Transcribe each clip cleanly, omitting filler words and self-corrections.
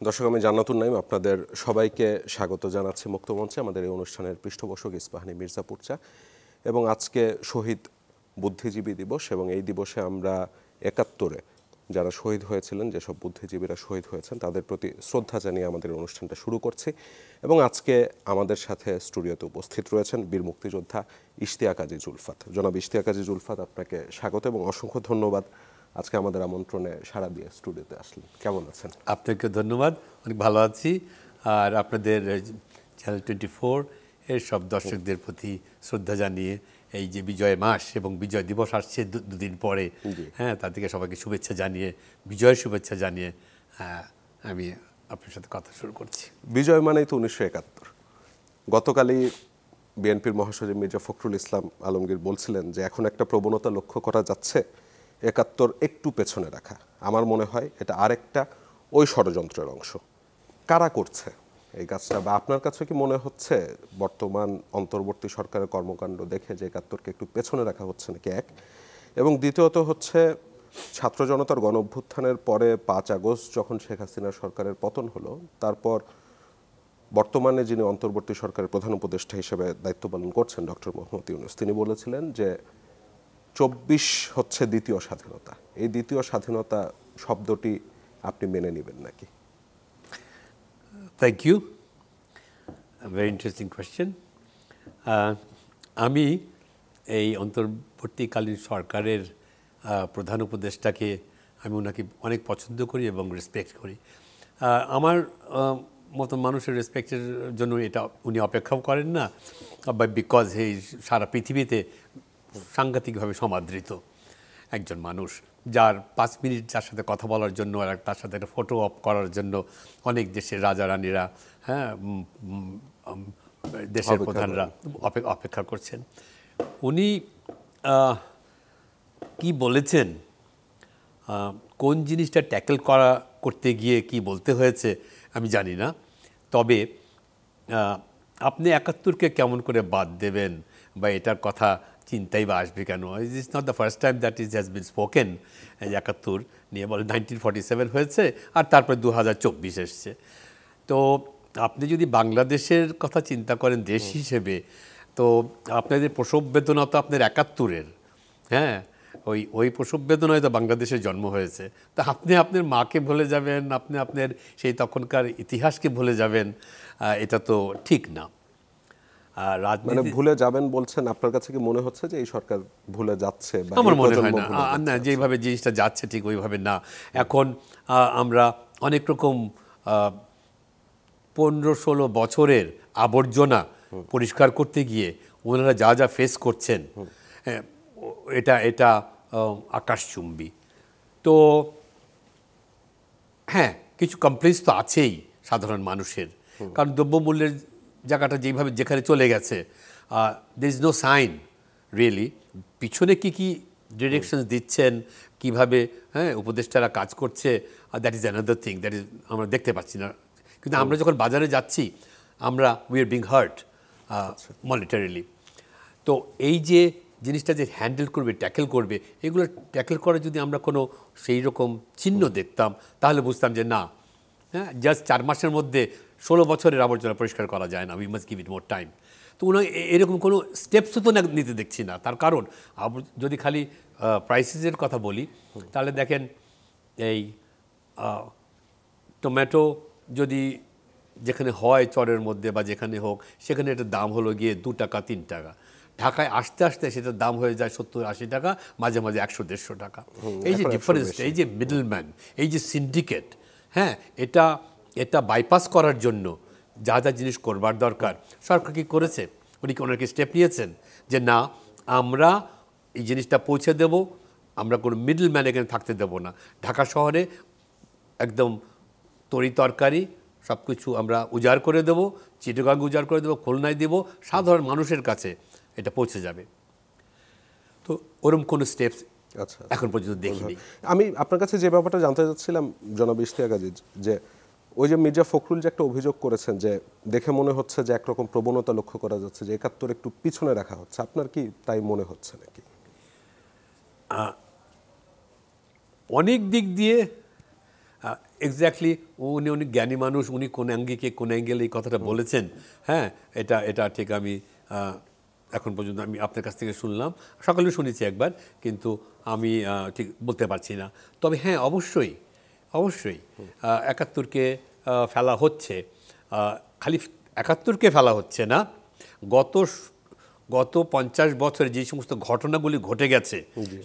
দর্শক, আমি জান্নাতুন নাইম আপনাদের সবাইকে স্বাগত জানাচ্ছি মুক্তমঞ্চে। আমাদের এই অনুষ্ঠানের পৃষ্ঠপোষক ইস্পাহানী মির্জাপুর চা। এবং আজকে শহীদ বুদ্ধিজীবী দিবস, এবং এই দিবসে আমরা ৭১-এ যারা শহীদ হয়েছিলেন, যেসব বুদ্ধিজীবীরা শহীদ হয়েছেন, তাদের প্রতি শ্রদ্ধা জানিয়ে আমাদের অনুষ্ঠানটা শুরু করছি। এবং আজকে আমাদের সাথে স্টুডিওতে উপস্থিত রয়েছেন বীর মুক্তিযোদ্ধা ইশতিয়াক আজি জুলফাত। জনাব ইশতিয়াক আজি জুলফাত, আপনাকে স্বাগত এবং অসংখ্য ধন্যবাদ আজকে আমাদের আমন্ত্রণে সাড়া দিয়ে স্টুডিওতে আসলেন। কেমন আছেন? আপনাকে ধন্যবাদ, অনেক ভালো আছি। আর আপনাদের চ্যানেল 24 এর সব দর্শকদের প্রতি শ্রদ্ধা জানিয়ে এই যে বিজয় মাস এবং বিজয় দিবস আসছে দুদিন পরে, হ্যাঁ, তাদেরকে সবাইকে শুভেচ্ছা জানিয়ে, বিজয়ের শুভেচ্ছা জানিয়ে আমি আপনার সাথে কথা শুরু করছি। বিজয় মানেই তো 1971। গতকালই বিএনপির মহাসচিব মির্জা ফখরুল ইসলাম আলমগীর বলছিলেন যে এখন একটা প্রবণতা লক্ষ্য করা যাচ্ছে, ৭১ একটু পেছনে রাখা। আমার মনে হয় এটা আরেকটা ওই ষড়যন্ত্রের অংশ। কারা করছে এই কাজটা, বা আপনার কাছে কি মনে হচ্ছে বর্তমান অন্তর্বর্তী সরকারের কর্মকাণ্ড দেখে যে ৭১কে একটু পেছনে রাখা হচ্ছে নাকি? এক। এবং দ্বিতীয়ত হচ্ছে, ছাত্র জনতার গণ অভ্যুত্থানের পরে ৫ আগস্ট যখন শেখ হাসিনার সরকারের পতন হলো, তারপর বর্তমানে যিনি অন্তর্বর্তী সরকারের প্রধান উপদেষ্টা হিসেবে দায়িত্ব পালন করছেন ডক্টর মোহাম্মদ ইউনূস, তিনি বলেছিলেন যে ২৪ হচ্ছে দ্বিতীয় স্বাধীনতা। এই দ্বিতীয় স্বাধীনতা শব্দটি আপনি মেনে নেবেন নাকি? Thank you, very interesting question. আমি এই অন্তর্বর্তীকালীন সরকারের প্রধান উপদেষ্টাকে, আমি ওনাকে অনেক পছন্দ করি এবং রেসপেক্ট করি। আমার মতো মানুষের রেসপেক্টের জন্য এটা উনি অপেক্ষাও করেন না, বা বিকজ এই সারা পৃথিবীতে সাংঘাতিকভাবে সমাদৃত একজন মানুষ, যার ৫ মিনিট যার সাথে কথা বলার জন্য আর তার সাথে একটা ফটো অপ করার জন্য অনেক দেশের রাজা রানীরা, হ্যাঁ, দেশের প্রধানরা অপেক্ষা করছেন। উনি কি বলেছেন, কোন জিনিসটা ট্যাকেল করতে গিয়ে কি বলতে হয়েছে আমি জানি না। তবে আপনি ৭১কে কেমন করে বাদ দেবেন, বা এটার কথা চিন্তাই বা আসবে কেন? Is not the first time that has been spoken. ৭১ নিয়ে বলে 1947 হয়েছে, আর তারপরে 2024 এসছে। তো আপনি যদি বাংলাদেশের কথা চিন্তা করেন দেশ হিসেবে, তো আপনাদের প্রসব বেদনা তো আপনার ৭১-এর, হ্যাঁ, ওই প্রসব বেদনায় তো বাংলাদেশের জন্ম হয়েছে। তা আপনি আপনার মাকে ভুলে যাবেন, আপনি আপনার সেই তখনকার ইতিহাসকে ভুলে যাবেন, এটা তো ঠিক না। মানে ভুলে যাবেন বলছেন, আপনার কাছে কি মনে হচ্ছে যে এই সরকার ভুলে যাচ্ছে? আমার মনে হয় না, যেভাবে জিনিসটা যাচ্ছে ঠিক ওইভাবে না। এখন আমরা অনেক রকম 15-16 বছরের আবর্জনা পরিষ্কার করতে গিয়ে ওনারা যা যা ফেস করছেন, এটা আকাশচুম্বী। তো হ্যাঁ, কিছু কমপ্লেক্স তো আছেই সাধারণ মানুষের, কারণ দ্রব্যমূল্যের জায়গাটা যেভাবে যেখানে চলে গেছে, there is no sign really পিছনে কি ডিরেকশনস দিচ্ছেন, কিভাবে, হ্যাঁ, উপদেষ্টারা কাজ করছে, that is another thing, that is আমরা দেখতে পাচ্ছি না। কিন্তু আমরা যখন বাজারে যাচ্ছি, আমরা উই আর বিং হার্ট মনিটারিলি। তো এই যে জিনিসটা যে হ্যান্ডেল করবে, ট্যাকেল করবে, এগুলো ট্যাকেল করে যদি আমরা কোনো সেই রকম চিহ্ন দেখতাম, তাহলে বুঝতাম যে না, হ্যাঁ, জাস্ট 4 মাসের মধ্যে 16 বছরের আবর্জনা পরিষ্কার করা যায় না, we must give it more time. তো ওনার এরকম কোনো স্টেপসও তো নিতে দেখছি না। তার কারণ যদি খালি প্রাইসেসের কথা বলি, তাহলে দেখেন এই টমেটো যদি যেখানে হয় চরের মধ্যে বা যেখানে হোক, সেখানে এটার দাম হলো গিয়ে 2 টাকা 3 টাকা। ঢাকায় আসতে আসতে সেটার দাম হয়ে যায় 70-80 টাকা, মাঝে মাঝে 100-150 টাকা। এই যে ডিফারেন্সটা, এই যে মিডলম্যান, এই যে সিন্ডিকেট, হ্যাঁ, এটা বাইপাস করার জন্য যা যা জিনিস করবার দরকার সরকার কি করেছে? উনি কি ওনাকে স্টেপ নিয়েছেন যে না, আমরা এই জিনিসটা পৌঁছে দেব, আমরা কোনো মিডলম্যান এখানে থাকতে দেব না। ঢাকা শহরে একদম তরি তরকারি সব কিছু আমরা উজাড় করে দেব, চিটাগাং উজাড় করে দেবো, খুলনায় দেব, সাধারণ মানুষের কাছে এটা পৌঁছে যাবে। তো ওরকম কোনো স্টেপস এখন পর্যন্ত দেখিনি। আমি আপনার কাছে যে ব্যাপারটা জানতে চাচ্ছিলাম জনাব ইশতিয়াক আজিজ, যে ওই যে মির্জা ফখরুল যে একটা অভিযোগ করেছেন যে দেখে মনে হচ্ছে যে একরকম প্রবণতা লক্ষ্য করা যাচ্ছে যে ৭১ একটু পিছনে রাখা হচ্ছে, আপনার কি তাই মনে হচ্ছে নাকি? অনেক দিক দিয়ে এক্স্যাক্টলি উনি অনেক জ্ঞানী মানুষ, উনি কোন অ্যাঙ্গিকে কোন অ্যাঙ্গেলে এই কথাটা বলেছেন, হ্যাঁ এটা ঠিক আমি এখন পর্যন্ত আমি আপনার কাছ থেকে শুনলাম, সকালে শুনেছি একবার, কিন্তু আমি ঠিক বলতে পারছি না। তবে হ্যাঁ, অবশ্যই ৭১কে ফেলা হচ্ছে, খালি ৭১কে ফেলা হচ্ছে না, গত ৫০ বছরে যে সমস্ত ঘটনাগুলি ঘটে গেছে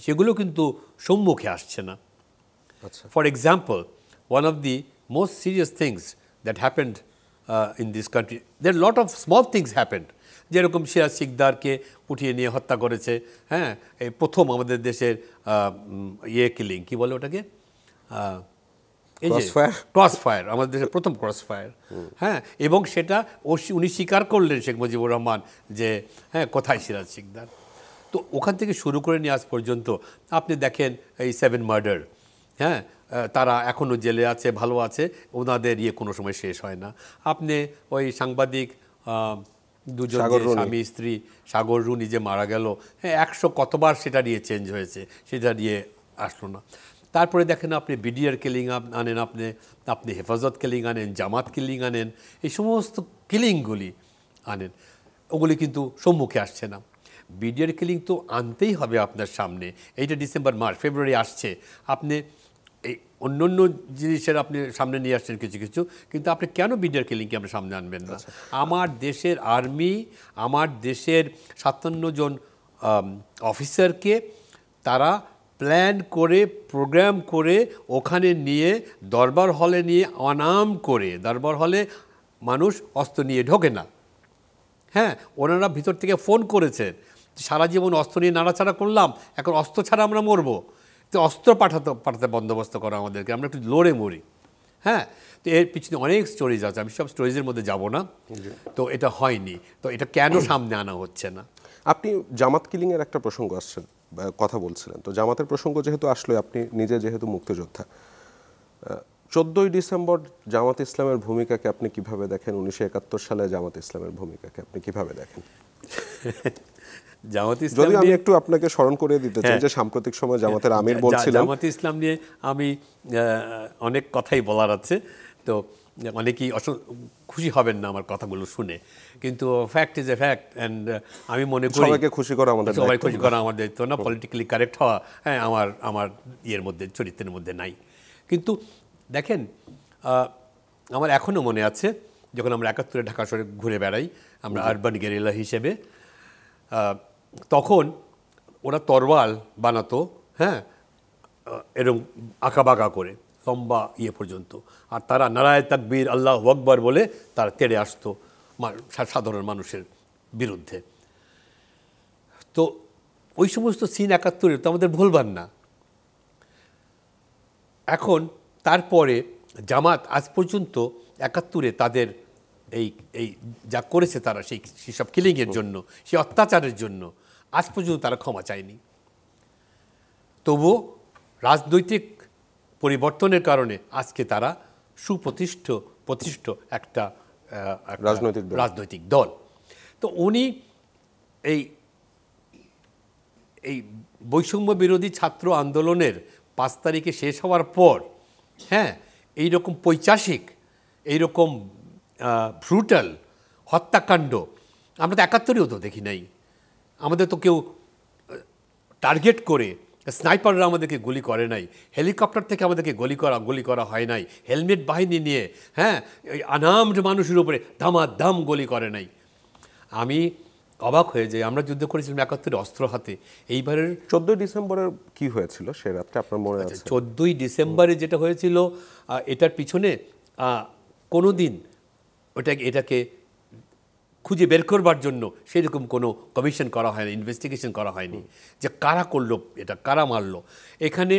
সেগুলো কিন্তু সম্মুখে আসছে না। For example, one of the most serious things that happened in this country, there are a lot of small things happened. যেরকম সিরাজ সিকদারকে উঠিয়ে নিয়ে হত্যা করেছে, হ্যাঁ, এই প্রথম আমাদের দেশের কিলিং, কি বলে ওটাকে, এই যে ক্রস ফায়ার, আমাদের দেশের প্রথম ক্রস ফায়ার, হ্যাঁ, এবং সেটা উনি স্বীকার করলেন শেখ মুজিবুর রহমান যে হ্যাঁ কোথায় সিরাজ সিকদার। তো ওখান থেকে শুরু করে নিয়ে আজ পর্যন্ত আপনি দেখেন এই 7 মার্ডার, হ্যাঁ, তারা এখনও জেলে আছে, ভালো আছে, ওনাদের কোনো সময় শেষ হয় না। আপনি ওই সাংবাদিক দুজন স্বামী স্ত্রী, সাগর রু নিজে মারা গেল, হ্যাঁ, 100 কতবার সেটা নিয়ে চেঞ্জ হয়েছে, সেটা নিয়ে আসলো না। তারপরে দেখেন আপনি বিডিআর কিলিং আনেন, আপনি হেফাজত কিলিং আনেন, জামাত কিলিং আনেন, এই সমস্ত কিলিংগুলি আনেন, ওগুলি কিন্তু সম্মুখে আসছে না। বিডিআর কিলিং তো আনতেই হবে আপনার সামনে, এইটা ডিসেম্বর মাস ফেব্রুয়ারি আসছে, আপনি এই অন্য জিনিসের আপনি সামনে নিয়ে আসছেন কিছু, কিন্তু আপনি কেন বিডিআর কিলিংকে আপনি সামনে আনবেন না? আমার দেশের আর্মি, আমার দেশের 57 জন অফিসারকে তারা প্ল্যান করে, প্রোগ্রাম করে ওখানে নিয়ে দরবার হলে নিয়ে অনাম করে, দরবার হলে মানুষ অস্ত্র নিয়ে ঢোকে না, হ্যাঁ, ওনারা ভিতর থেকে ফোন করেছেন, সারা জীবন অস্ত্র নিয়ে নাড়াচাড়া করলাম, এখন অস্ত্র ছাড়া আমরা মরবো, তো অস্ত্র পাঠাতে বন্দোবস্ত করা আমাদেরকে, আমরা একটু লড়ে মরি, হ্যাঁ। তো এর পিছনে অনেক স্টোরিজ আছে, আমি সব স্টোরিজের মধ্যে যাব না। তো এটা হয়নি, তো এটা কেন সামনে আনা হচ্ছে না? আপনি জামাত কিলিংয়ের একটা প্রসঙ্গ আসছেন, কথা বলছিলেন, তো জামাতের প্রসঙ্গ যেহেতু আসলে, আপনি নিজে যেহেতু মুক্তিযোদ্ধা, 14ই ডিসেম্বর জামাত ইসলামের ভূমিকাকে আপনি কিভাবে দেখেন? 1971 সালে জামাত ইসলামের ভূমিকাকে আপনি কিভাবে দেখেন? জামাত ইসলাম, যদি আমি একটু আপনাকে স্মরণ করে দিতে চাই যে সাম্প্রতিক সময় জামাতের আমির বলছিলেন, জামাত ইসলাম নিয়ে আমি অনেক কথাই বলার আছে, তো অনেকেই খুশি হবেন না আমার কথাগুলো শুনে, কিন্তু fact is a fact, and আমি মনে করি সবাইকে খুশি করা আমাদের দায়িত্ব, সবাই খুশি করা আমাদের দায়িত্ব না, পলিটিক্যালি কারেক্ট হওয়া, হ্যাঁ, আমার ইয়ের মধ্যে, চরিত্রের মধ্যে নাই। কিন্তু দেখেন, আমার এখনও মনে আছে যখন আমরা 71-এ ঢাকা শহরে ঘুরে বেড়াই, আমরা আরবান গেরিলা হিসেবে, তখন ওরা তরোয়াল বানাতো, হ্যাঁ, এরকম আঁকাবাঁকা করে লম্বা পর্যন্ত, আর তারা নারায়ে তাকবীর আল্লাহু আকবার বলে তারা তেড়ে আসতো সাধারণ মানুষের বিরুদ্ধে। তো ওই সমস্ত সিন 71-এ তো আমাদের ভুলবার না। এখন তারপরে জামাত আজ পর্যন্ত 71-এ তাদের এই যা করেছে তারা, সেই সব কিলিংয়ের জন্য, সেই অত্যাচারের জন্য আজ পর্যন্ত তারা ক্ষমা চায়নি। তবুও রাজনৈতিক পরিবর্তনের কারণে আজকে তারা প্রতিষ্ঠিত একটা রাজনৈতিক দল। তো উনি এই বৈষম্য বিরোধী ছাত্র আন্দোলনের 5 তারিখে শেষ হওয়ার পর, হ্যাঁ, এইরকম পৈশাচিক, এইরকম ব্রুটাল হত্যাকাণ্ড আমরা তো 71-এও তো দেখি নাই। আমাদের তো কেউ টার্গেট করে, স্নাইপাররা আমাদেরকে গুলি করে নাই, হেলিকপ্টার থেকে আমাদেরকে গুলি করা হয় নাই, হেলমেট বাহিনী নিয়ে, হ্যাঁ, ওই আনামড মানুষের উপরে ধামাধাম গুলি করে নাই। আমি অবাক হয়ে যাই, আমরা যুদ্ধ করেছিলাম 71-এ অস্ত্র হাতে, এইবারের 14ই ডিসেম্বরের কি হয়েছিল সে রাত্রে আপনার মনে আছে? 14ই ডিসেম্বরে যেটা হয়েছিল, এটার পিছনে কোনো দিন এটাকে খুঁজে বের করবার জন্য সেরকম কোনো কমিশন করা হয়নি, ইনভেস্টিগেশন করা হয়নি যে কারা করলো এটা, কারা মারলো। এখানে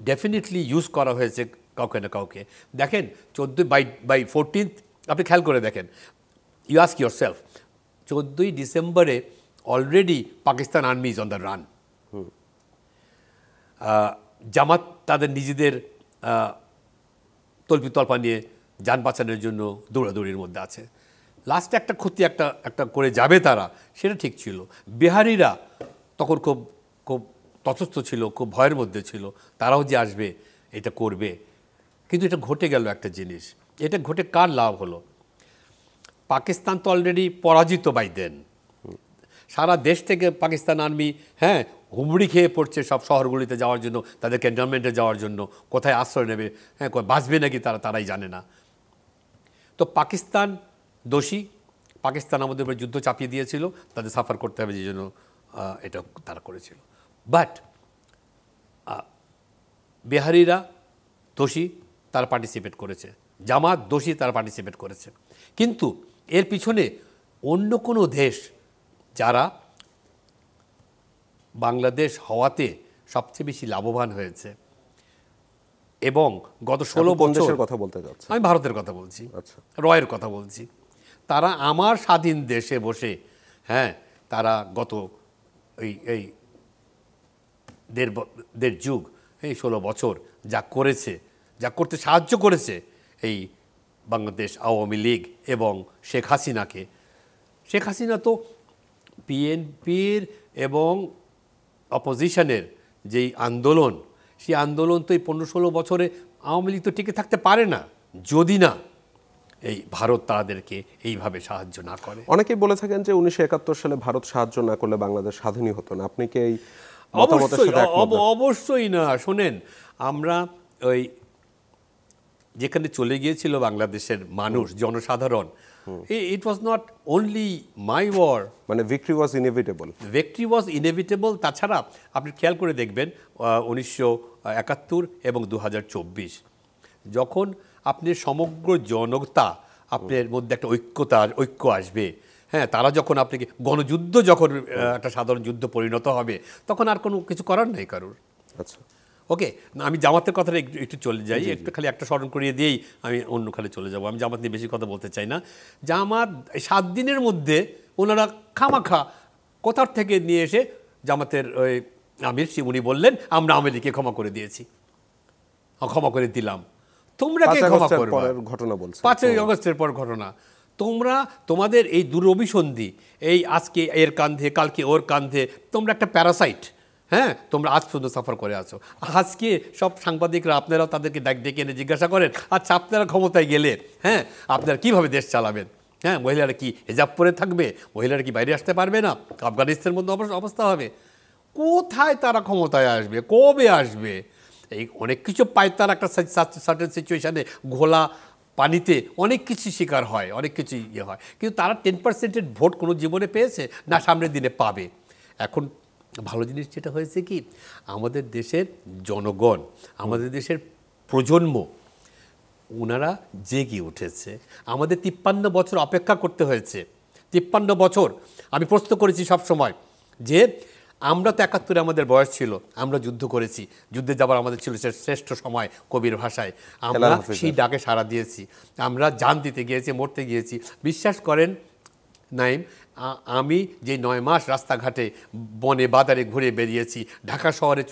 ডেফিনেটলি ইউজ করা হয়েছে কাউকে না কাউকে। দেখেন 14 14th আপনি খেয়াল করে দেখেন, ইউ আস্ক ইয়োর সেলফ, 14ই ডিসেম্বরে already Pakistan army is on the run. Jamaat তাদের নিজেদের তল্পা নিয়ে যান বাঁচানোর জন্য দৌড়াদৌড়ির মধ্যে আছে। লাস্টে একটা ক্ষতি একটা করে যাবে তারা, সেটা ঠিক ছিল। বিহারিরা তখন খুব তটস্থ ছিল, খুব ভয়ের মধ্যে ছিল, তারাও যে আসবে, এটা করবে, কিন্তু এটা ঘটে গেল একটা জিনিস, এটা ঘটে কার লাভ হলো? পাকিস্তান তো অলরেডি পরাজিত বাই দেন, সারা দেশ থেকে পাকিস্তান আর্মি হুমড়ি খেয়ে পড়ছে সব শহরগুলিতে যাওয়ার জন্য, তাদের ক্যান্টনমেন্টে যাওয়ার জন্য, কোথায় আশ্রয় নেবে, বাঁচবে নাকি তারাই জানে না। তো পাকিস্তান দোষী, পাকিস্তান আমাদের উপরে যুদ্ধ চাপিয়ে দিয়েছিল, তাদের সাফার করতে হবে, যে জন্য এটা তারা করেছিল। বাট বিহারিরা দোষী, তারা পার্টিসিপেট করেছে, জামাত দোষী, তারা পার্টিসিপেট করেছে। কিন্তু এর পিছনে অন্য কোনো দেশ যারা বাংলাদেশ হওয়াতে সবচেয়ে বেশি লাভবান হয়েছে, এবং গত 16 বছর কথা বলতে যাচ্ছে, আমি ভারতের কথা বলছি, আচ্ছা, রয়ের কথা বলছি, তারা আমার স্বাধীন দেশে বসে তারা গত এই দেড় যুগ, এই 16 বছর যা করেছে, যা করতে সাহায্য করেছে এই বাংলাদেশ আওয়ামী লীগ এবং শেখ হাসিনাকে। শেখ হাসিনা তো বিএনপির এবং অপোজিশনের যেই আন্দোলন, সেই আন্দোলন তো এই 15-16 বছরে আওয়ামী লীগ তো টিকে থাকতে পারে না যদি না এই ভারত তাদেরকে এইভাবে সাহায্য না করে। অনেকেই বলে থাকেন যে 1971 সালে ভারত সাহায্য না করলে বাংলাদেশ স্বাধীনই হতো না। আপনি কি এই মতামতের সাথে একমত? অবশ্যই না। শোনেন, আমরা ওই যেখানে চলে গিয়েছিল বাংলাদেশের মানুষ, জনসাধারণ, it was not only my war, মানে victory was inevitable. Victory was inevitable. তাছাড়া আপনি খেয়াল করে দেখবেন 1971 এবং 2024, যখন আপনি সমগ্র জনতা, আপনার মধ্যে একটা ঐক্য আসবে, তারা যখন আপনাকে গণযুদ্ধ, যখন একটা সাধারণ যুদ্ধ পরিণত হবে, তখন আর কোনো কিছু করার নেই কারোর। আচ্ছা, ওকে, না আমি জামাতের কথাটা একটু চলে যাই, একটু খালি একটা স্মরণ করিয়ে দিয়েই আমি অন্য খালি চলে যাব। আমি জামাত নিয়ে বেশি কথা বলতে চাই না। জামাত 7 দিনের মধ্যে ওনারা খামাখা কোথার থেকে নিয়ে এসে জামাতের ওই আমির, উনি বললেন আমরা আমেরিকে ক্ষমা করে দিয়েছি, ক্ষমা করে দিলাম। তোমরা কে ক্ষমা করবে? ঘটনা বলছে 5ই আগস্টের পর ঘটনা। তোমরা তোমাদের এই দুরভিসন্ধি, এই আজকে এর কাঁধে কালকে ওর কাঁধে, তোমরা একটা প্যারাসাইট। তোমরা আজ পর্যন্ত সাফার করে আছো। আজকে সব সাংবাদিকরা আপনারাও তাদেরকে ডেকে এনে জিজ্ঞাসা করেন, আচ্ছা আপনারা ক্ষমতায় গেলে আপনারা কীভাবে দেশ চালাবেন? মহিলারা কি হেজাব পরে থাকবে? মহিলারা কি বাইরে আসতে পারবে না? আফগানিস্তানের মধ্যে অবস্থা হবে। কোথায় তারা ক্ষমতায় আসবে? কবে আসবে? এই অনেক কিছু পায় তার একটা সার্টেন সিচুয়েশানে, ঘোলা পানিতে অনেক কিছু শিকার হয়, অনেক কিছু ইয়ে হয়, কিন্তু তারা 10% ভোট কোনো জীবনে পেয়েছে না সামনের দিনে পাবে। এখন ভালো জিনিস যেটা হয়েছে কি, আমাদের দেশের জনগণ, আমাদের দেশের প্রজন্ম, ওনারা জেগে উঠেছে। আমাদের 53 বছর অপেক্ষা করতে হয়েছে। 53 বছর আমি প্রশ্ন করেছি সব সময় যে আমরা তো 71-এ আমাদের বয়স ছিল, আমরা যুদ্ধ করেছি, যুদ্ধে যাবার আমাদের ছিল শ্রেষ্ঠ সময়, কবির ভাষায় আমরা সেই ডাকে সাড়া দিয়েছি, আমরা জান দিতে গিয়েছি, মরতে গিয়েছি। বিশ্বাস করেন নাইম, আমি যে 9 মাস রাস্তাঘাটে বনে বাজারে ঘুরে বেরিয়েছি, ঢাকা শহরে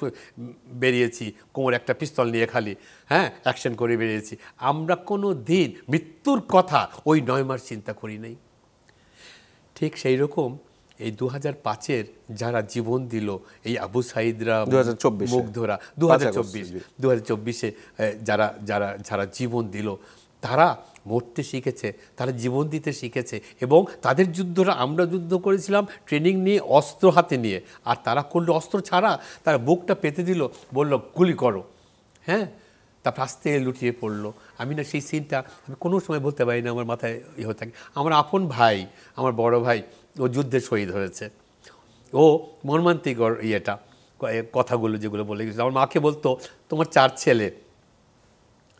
বেরিয়েছি, কোমর একটা পিস্তল নিয়ে খালি অ্যাকশন করে বেরিয়েছি, আমরা কোনো দিন মৃত্যুর কথা ওই 9 মাস চিন্তা করি নাই। ঠিক সেই রকম এই 2005-এর যারা জীবন দিল, এই আবু সাইদরা, মুগ্ধরা, 2024-এ যারা যারা যারা জীবন দিল, তারা মরতে শিখেছে, তারা জীবন দিতে শিখেছে, এবং তাদের যুদ্ধটা আমরা যুদ্ধ করেছিলাম ট্রেনিং নিয়ে, অস্ত্র হাতে নিয়ে, আর তারা করলো অস্ত্র ছাড়া, তারা বুকটা পেতে দিল, বলল গুলি করো, তারপর আস্তে লুটিয়ে পড়লো। আমি না সেই সিনটা আমি কোনো সময় বলতে পারি না, আমার মাথায় হয়ে থাকে। আমার আপন ভাই, আমার বড় ভাই, ও যুদ্ধে শহীদ হয়েছে। ও মর্মান্তিক ইয়েটা, কথাগুলো যেগুলো বলে গেছিল। আমার মাকে বলতো তোমার 4 ছেলে,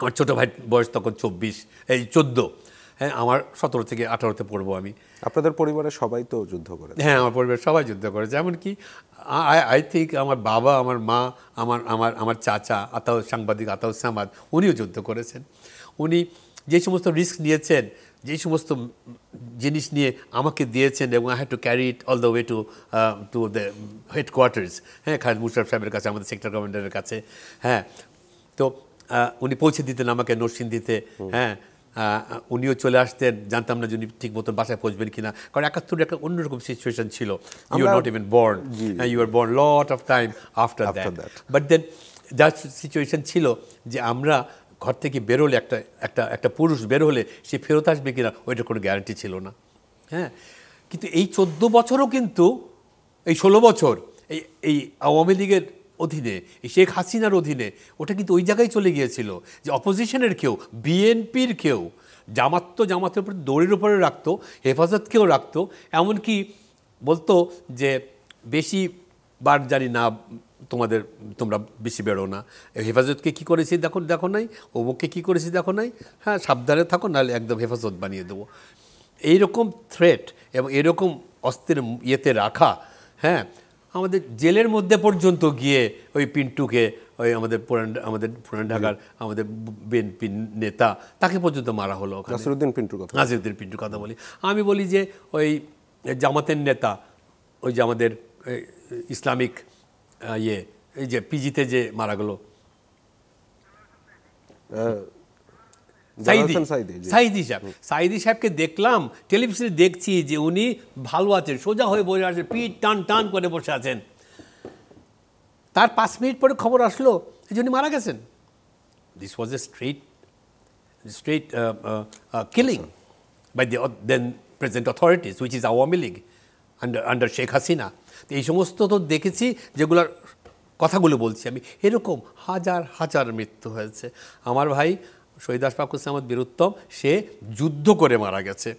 আমার ছোটো ভাই বয়স তখন 14, আমার 17 থেকে 18-তে পড়বো আমি। আপনাদের পরিবারের সবাই তো যুদ্ধ করে? আমার পরিবারের সবাই যুদ্ধ করেছে, এমনকি আই থিঙ্ক আমার বাবা, আমার মা, আমার চাচা সাংবাদিক আতাউস সামাদ, উনিও যুদ্ধ করেছেন। উনি যে সমস্ত রিস্ক নিয়েছেন, যে সমস্ত জিনিস নিয়ে আমাকে দিয়েছেন, এবং I had to carry it all the way to the headquarters, Khaled Musharraf সাহেবের কাছে, আমাদের সেক্টর কমান্ডারের কাছে। তো উনি পৌঁছে দিতেন আমাকে নরসিংদীতে। উনিও চলে আসতেন, জানতাম না যিনি ঠিক মতন বাসায় পৌঁছবেন কিনা, কারণ 71 একটা অন্যরকম সিচুয়েশন ছিল। You are not even born, you are born lot of time after that, but then that situation ছিল যে আমরা ঘর থেকে বেরোলে একটা একটা একটা পুরুষ বেরোলে সে ফেরত আসবে কিনা ওইটার কোনো গ্যারান্টি ছিল না। হ্যাঁ, কিন্তু এই 14 বছরও কিন্তু, এই 16 বছর এই এই আওয়ামী লীগের অধীনে, এই শেখ হাসিনার অধীনে ওটা কিন্তু ওই জায়গায় চলে গিয়েছিল যে অপোজিশনের কেউ, বিএনপির কেউ, জামাতের উপর দড়ির উপরে রাখতো, হেফাজতকেও রাখতো, এমনকি বলতো যে বেশি বার জানি না তোমরা বেশি বেরো না, হেফাজতকে কী করেছি দেখো নাই, অমুককে কী করেছি দেখো নাই, হ্যাঁ সাবধানে থাকো, নাহলে একদম হেফাজত বানিয়ে দেবো। এইরকম থ্রেট এবং এরকম অস্ত্রের ইয়েতে রাখা, হ্যাঁ, আমাদের জেলের মধ্যে পর্যন্ত গিয়ে ওই পিন্টুকে, ওই আমাদের পুরান ঢাকার আমাদের বিএনপি নেতা, তাকে পর্যন্ত মারা হলো। নাসিরউদ্দিন পিন্টুর কথা বলি। আমি বলি যে ওই জামাতের নেতা, ওই যে আমাদের ইসলামিক এই যে পিজিতে যে মারা গেল সাইদি সাহেবকে দেখলাম টেলিভিশনে, দেখছি যে উনি ভালো আছেন, সোজা হয়ে বসে আছেন, পিঠ টান টান করে বসে আছেন। তার 5 মিনিট পরে খবর আসলো যে উনি মারা গেছেন। This was A straight killing by the then present authorities, which is Awami League under Sheikh Hasina. তো এই সমস্ত তো দেখেছি, যেগুলোর কথাগুলো বলছি আমি, এরকম হাজার হাজার মৃত্যু হয়েছে। আমার ভাই শহীদ আশফাকুর সামাদ বীরুত্তম, সে যুদ্ধ করে মারা গেছে,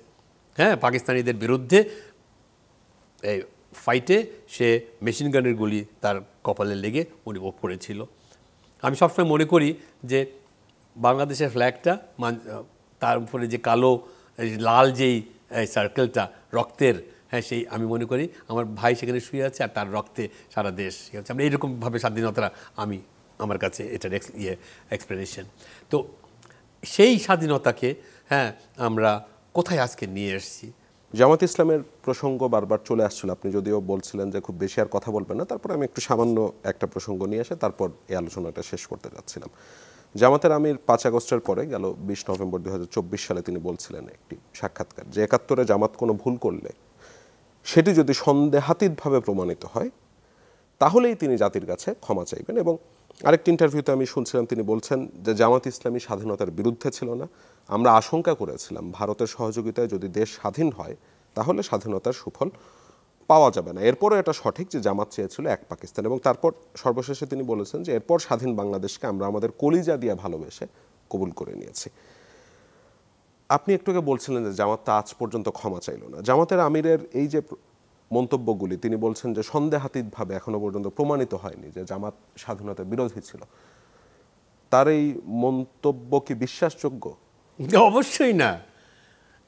হ্যাঁ, পাকিস্তানিদের বিরুদ্ধে এই ফাইটে সে মেশিন গানের গুলি তার কপালে লেগে উনি পড়েছিল। আমি সবসময় মনে করি যে বাংলাদেশের ফ্ল্যাগটা, তার উপরে যে কালো লাল যেই সার্কেলটা রক্তের, হ্যাঁ, সেই আমি মনে করি আমার ভাই সেখানে শুয়ে আছে আর তার রক্তে সারা দেশ হচ্ছে। আমরা এইরকমভাবে স্বাধীনতাটা আমার কাছে এটার এক্সপ্লেনেশন। তো সেই স্বাধীনতাকে, হ্যাঁ, আমরা কোথায় আজকে নিয়ে এসেছি। জামাত ইসলামের প্রসঙ্গ বারবার চলে আসছিল, আপনি যদিও বলছিলেন যে খুব বেশি আর কথা বলবেন না, তারপর আমি একটু সামান্য একটা প্রসঙ্গ নিয়ে এসে তারপর এই আলোচনাটা শেষ করতে যাচ্ছিলাম। জামাতের আমির 5 আগস্টের পরে গেল 20 নভেম্বর 2024 সালে তিনি বলছিলেন একটি সাক্ষাৎকার, যে 71-এ জামাত কোনো ভুল করলে সেটি যদি সন্দেহাতীতভাবে প্রমাণিত হয় তাহলেই তিনি জাতির কাছে ক্ষমা চাইবেন। এবং আরেকটি ইন্টারভিউতে আমি শুনছিলাম তিনি বলছেন যে জামাত ইসলামী স্বাধীনতার বিরুদ্ধে ছিল না, আমরা আশঙ্কা করেছিলাম ভারতের সহযোগিতায় যদি দেশ স্বাধীন হয় তাহলে স্বাধীনতার সুফল পাওয়া যাবে না। এরপরও এটা সঠিক যে জামাত চেয়েছিল এক পাকিস্তান, এবং তারপর সর্বশেষে তিনি বলেছেন যে এরপর স্বাধীন বাংলাদেশকে আমরা আমাদের কলিজা দিয়ে ভালোবেসে কবুল করে নিয়েছি। আপনি একটুকে বলছিলেন যে জামাত তা আজ পর্যন্ত ক্ষমা চাইল না। জামাতের আমিরের এই যে মন্তব্যগুলি, তিনি বলছেন যে সন্দেহাতীতভাবে এখনো পর্যন্ত প্রমাণিত হয়নি যে জামাত স্বাধীনতার বিরোধী ছিল, তার এই মন্তব্য কি বিশ্বাসযোগ্য? অবশ্যই না,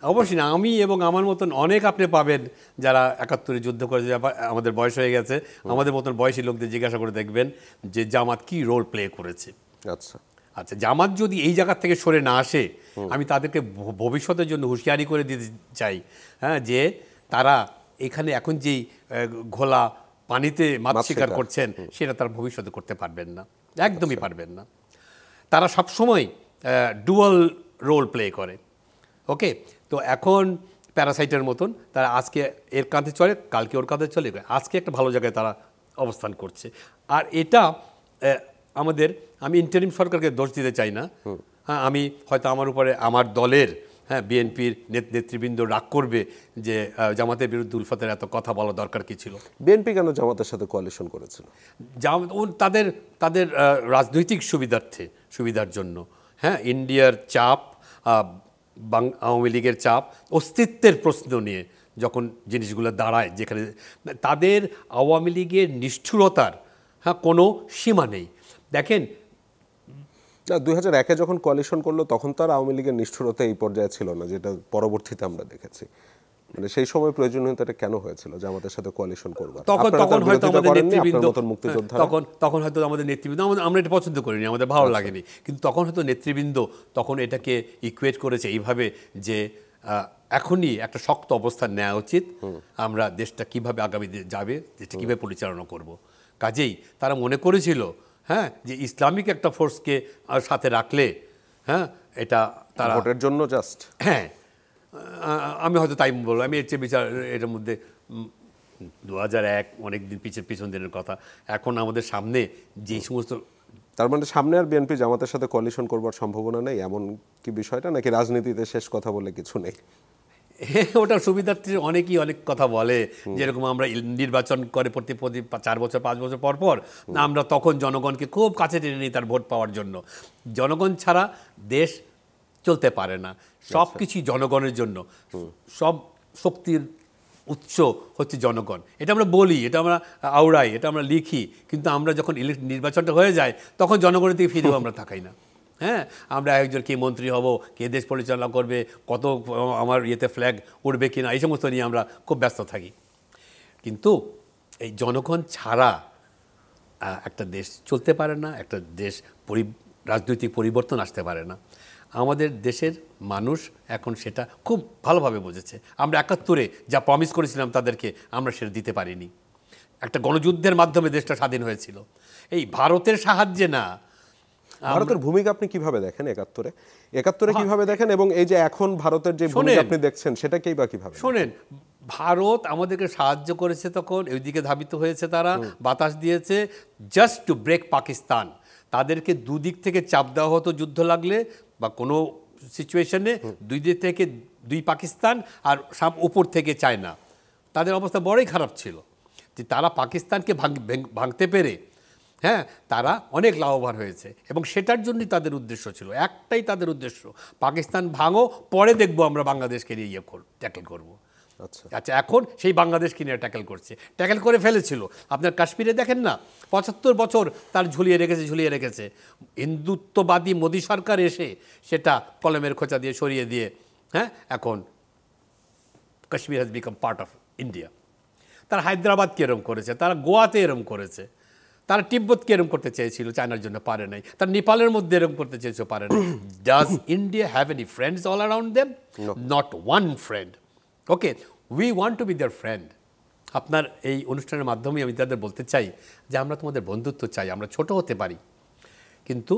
অবশ্যই না। আমি এবং আমার মতন অনেক আপনি পাবেন যারা 71-এ যুদ্ধ করে, আমাদের বয়স হয়ে গেছে, আমাদের মতন বয়সী লোকদের জিজ্ঞাসা করে দেখবেন যে জামাত কি রোল প্লে করেছে। আচ্ছা, জামাত যদি এই জায়গা থেকে সরে না আসে, আমি তাদেরকে ভবিষ্যতের জন্য হুঁশিয়ারি করে দিতে চাই, হ্যাঁ, যে তারা এখানে এখন যেই ঘোলা পানিতে মাছ শিকার করছেন সেটা তারা ভবিষ্যতে করতে পারবেন না, একদমই পারবেন না। তারা সবসময় ডুয়াল রোল প্লে করে। ওকে, তো এখন প্যারাসাইটের মতন তারা আজকে এর কাঁধে চলে, কালকে ওর কাঁধে চলে, আজকে একটা ভালো জায়গায় তারা অবস্থান করছে। আর এটা আমি ইন্টারিম সরকারকে দোষ দিতে চাই না, হ্যাঁ, আমি হয়তো আমার উপরে আমার দলের, হ্যাঁ, বিএনপির নেতৃবৃন্দ রাগ করবে যে জামাতের বিরুদ্ধে উলফাতের এত কথা বলা দরকার কি ছিল। বিএনপি কেন জামাতের সাথে কোয়ালিশন করেছিল? তাদের রাজনৈতিক সুবিধার জন্য, হ্যাঁ, ইন্ডিয়ার চাপ, আওয়ামী লীগের চাপ, অস্তিত্বের প্রশ্ন নিয়ে যখন জিনিসগুলো দাঁড়ায়, যেখানে তাদের আওয়ামী লীগের নিষ্ঠুরতার, হ্যাঁ, কোনো সীমা নেই। দেখেন 2001-এ যখন কোয়ালিশন করলো তখন তো আর আওয়ামী লীগের নিষ্ঠুরতা এই পর্যায়ে ছিল না, যেটা পরবর্তীতে আমরা দেখেছি। মানে সেই সময় প্রয়োজনীয়তাটা কেন হয়েছিল যে আমাদের সাথে কোয়ালিশন করবে? তখন হয়তো আমাদের নেতৃবৃন্দ, তখন হয়তো আমাদের নেতৃবৃন্দ, আমরা এটা পছন্দ করিনি, আমাদের ভালো লাগেনি, কিন্তু তখন হয়তো নেতৃবৃন্দ তখন এটাকে ইকুয়েট করেছে এইভাবে যে এখনই একটা শক্ত অবস্থান নেওয়া উচিত, আমরা দেশটা কিভাবে আগামী যাবে, দেশটা কীভাবে পরিচালনা করব। কাজেই তারা মনে করেছিল, হ্যাঁ, যে ইসলামিক একটা ফোর্সকে সাথে রাখলে, হ্যাঁ, এটা তারা ভোটের জন্য জাস্ট, হ্যাঁ, আমি হয়তো তাই বলবো। আমি এর চেয়ে বিচার এটার মধ্যে 2001 অনেক দিন পিছন দিনের কথা। এখন আমাদের সামনে যে সমস্ত তার মানে সামনে আর বিএনপি জামাতের সাথে কোয়ালিশন করবার সম্ভাবনা নেই, এমন কি বিষয়টা, নাকি রাজনীতিতে শেষ কথা বলে কিছু নেই? ওটার সুবিধার্থে অনেকেই অনেক কথা বলে, যেরকম আমরা নির্বাচন করে প্রতি 4 বছর 5 বছর পর পর আমরা তখন জনগণকে খুব কাছে টেনে নিই তার ভোট পাওয়ার জন্য। জনগণ ছাড়া দেশ চলতে পারে না, সব কিছুই জনগণের জন্য, সব শক্তির উৎস হচ্ছে জনগণ। এটা আমরা বলি, এটা আমরা আওড়াই, এটা আমরা লিখি, কিন্তু আমরা যখন নির্বাচনটা হয়ে যায় তখন জনগণের দিকে ফিরেও আমরা তাকাই না। হ্যাঁ, আমরা একজন কে মন্ত্রী হব, কে দেশ পরিচালনা করবে, কত আমার ইয়েতে ফ্ল্যাগ উড়বে কিনা, এই সমস্ত নিয়ে আমরা খুব ব্যস্ত থাকি। কিন্তু এই জনগণ ছাড়া একটা দেশ চলতে পারে না, একটা দেশ রাজনৈতিক পরিবর্তন আসতে পারে না। আমাদের দেশের মানুষ এখন সেটা খুব ভালোভাবে বুঝেছে। আমরা 71-এ যা প্রমিস করেছিলাম তাদেরকে, আমরা সেটা দিতে পারিনি। একটা গণযুদ্ধের মাধ্যমে দেশটা স্বাধীন হয়েছিল, এই ভারতের সাহায্যে না। ভারতের ভূমিকা আপনি কিভাবে দেখেন 71-এ কিভাবে দেখেন, এবং এই যে এখন ভারতের যে ভূমিকা আপনি দেখছেন সেটাকেই বা কিভাবে? শোনেন, ভারত আমাদেরকে সাহায্য করেছে, তখন ওইদিকে ধাবিত হয়েছে, তারা বাতাস দিয়েছে জাস্ট টু ব্রেক পাকিস্তান। তাদেরকে দুদিক থেকে চাপ দেওয়া হতো যুদ্ধ লাগলে বা কোনো সিচুয়েশনে, দুই দিক থেকে দুই পাকিস্তান আর সব উপর থেকে চায়না। তাদের অবস্থা বড়ই খারাপ ছিল, যে তারা পাকিস্তানকে ভাঙতে পেরে হ্যাঁ তারা অনেক লাভবান হয়েছে, এবং সেটার জন্যই তাদের উদ্দেশ্য ছিল, একটাই তাদের উদ্দেশ্য, পাকিস্তান ভাঙো, পরে দেখবো আমরা বাংলাদেশকে নিয়ে ট্যাকেল করবো। আচ্ছা, এখন সেই বাংলাদেশকে নিয়ে ট্যাকেল করে ফেলেছিল। আপনার কাশ্মীরে দেখেন না, 75 বছর তার ঝুলিয়ে রেখেছে। হিন্দুত্ববাদী মোদী সরকার এসে সেটা কলমের খোঁচা দিয়ে সরিয়ে দিয়ে, হ্যাঁ, এখন Kashmir has become part of India. তারা হায়দ্রাবাদকে এরম করেছে, তারা গোয়াতে এরম করেছে, তারা তিব্বতকে এরম করতে চেয়েছিল, চায়নার জন্য পারে নাই, তারা নেপালের মধ্যে এরম করতে চেয়েছিল, পারে নাই। Does India have any friends all around them? Not one friend. Okay, we want to be their friend. আপনার এই অনুষ্ঠানের মাধ্যমে আমি তাদের বলতে চাই যে আমরা তোমাদের বন্ধুত্ব চাই, আমরা ছোট হতে পারি, কিন্তু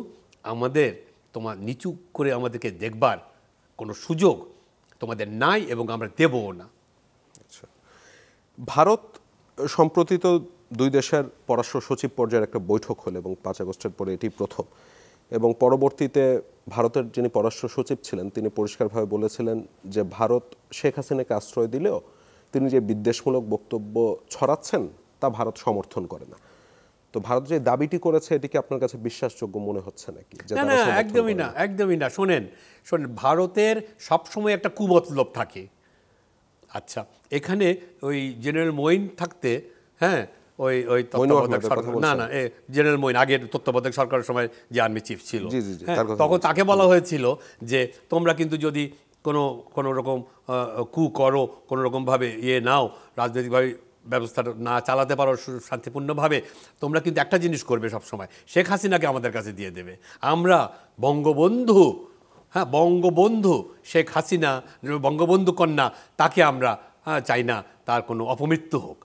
আমাদের তোমার নিচু করে আমাদেরকে দেখবার কোনো সুযোগ তোমাদের নাই, এবং আমরা দেবও না। আচ্ছা, ভারত সম্প্রতি তো দুই দেশের পররাষ্ট্র সচিব পর্যায়ের একটা বৈঠক হলো, এবং 5 আগস্টের পরে এটি প্রথম। এবং পরবর্তীতে ভারতের যিনি পররাষ্ট্র সচিব ছিলেন তিনি পরিষ্কারভাবে বলেছিলেন যে ভারত শেখ হাসিনাকে আশ্রয় দিলেও তিনি যে বিদ্বেষমূলক বক্তব্য ছড়াচ্ছেন তা ভারত সমর্থন করে না। তো ভারত যে দাবিটি করেছে এটি কি আপনার কাছে বিশ্বাসযোগ্য মনে হচ্ছে নাকি? না, একদমই না। শোনেন, ভারতের সবসময় একটা কুমতলব থাকে। আচ্ছা, এখানে ওই জেনারেল মঈন থাকতে, হ্যাঁ, ওই তত্ত্বাবধায়ক সরকার, না জেনারেল মঈন আগের তত্ত্বাবধায়ক সরকারের সময় যে আর্মি চিফ ছিল, তখন তাকে বলা হয়েছিল যে তোমরা কিন্তু যদি কোনো রকম কু করো, কোনো রকমভাবে নাও, রাজনৈতিকভাবে ব্যবস্থা না চালাতে পারো শান্তিপূর্ণভাবে, তোমরা কিন্তু একটা জিনিস করবে সবসময়, শেখ হাসিনাকে আমাদের কাছে দিয়ে দেবে। আমরা বঙ্গবন্ধু শেখ হাসিনা, বঙ্গবন্ধু কন্যা, তাকে আমরা চাই না তার কোনো অপমৃত্যু হোক,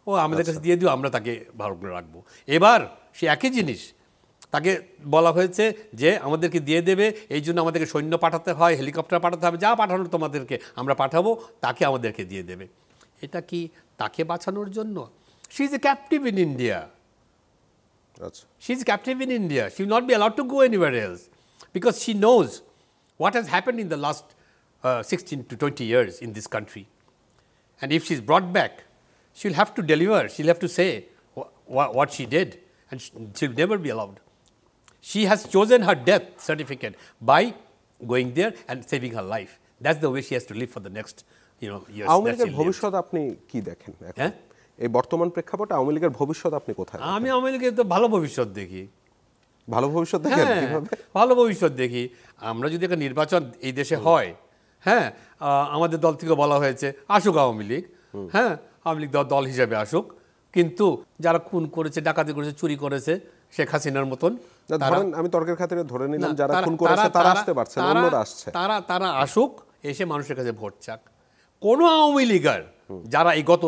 ও আমাদের কাছে দিয়ে দিও, আমরা তাকে ভালো করে রাখবো। এবার সে একই জিনিস, তাকে বলা হয়েছে যে আমাদেরকে দিয়ে দেবে, এই জন্য আমাদেরকে সৈন্য পাঠাতে হয়, হেলিকপ্টার পাঠাতে হবে, যা পাঠানোর তোমাদেরকে আমরা পাঠাবো, তাকে আমাদেরকে দিয়ে দেবে। এটা কি তাকে বাঁচানোর জন্য? She is a captive in India. She is captive in India. She will not be allowed to go anywhere else, because she knows what has happened in the last 16 to 20 years in this country. And if she's brought back, she'll have to deliver, she'll have to say what she did, and she'll never be allowed. She has chosen her death certificate by going there and saving her life. That's the way she has to live for the next years. Awami লীগের ভবিষ্যৎ আপনি কি দেখেন এখন? এই বর্তমান প্রেক্ষাপটে আওয়ামী লীগের ভবিষ্যৎ আপনি কোথায়? আমি আওয়ামী লীগের তো ভালো ভবিষ্যৎ দেখি। ভালো ভবিষ্যৎ দেখেন কিভাবে? ভালো ভবিষ্যৎ দেখি। আমরা যদি একটা নির্বাচন এই দেশে হয়, হ্যাঁ, আমাদের দল থেকে বলা হয়েছে আসুক আওয়ামী লীগ, হ্যাঁ, আওয়ামী লীগ দল হিসেবে আসুক, কিন্তু যারা খুন করেছে, ডাকাতি করেছে, চুরি করেছে, শেখ হাসিনার মতন, আমি তর্কের খাতিরে ধরে নিলাম যারা খুন করেছে তারা আসতে পারছে না, অন্যরা আসছে, তারা আসুক, এসে মানুষের কাছে ভোট চাক। কোনো আওয়ামী লীগার যারা এই গত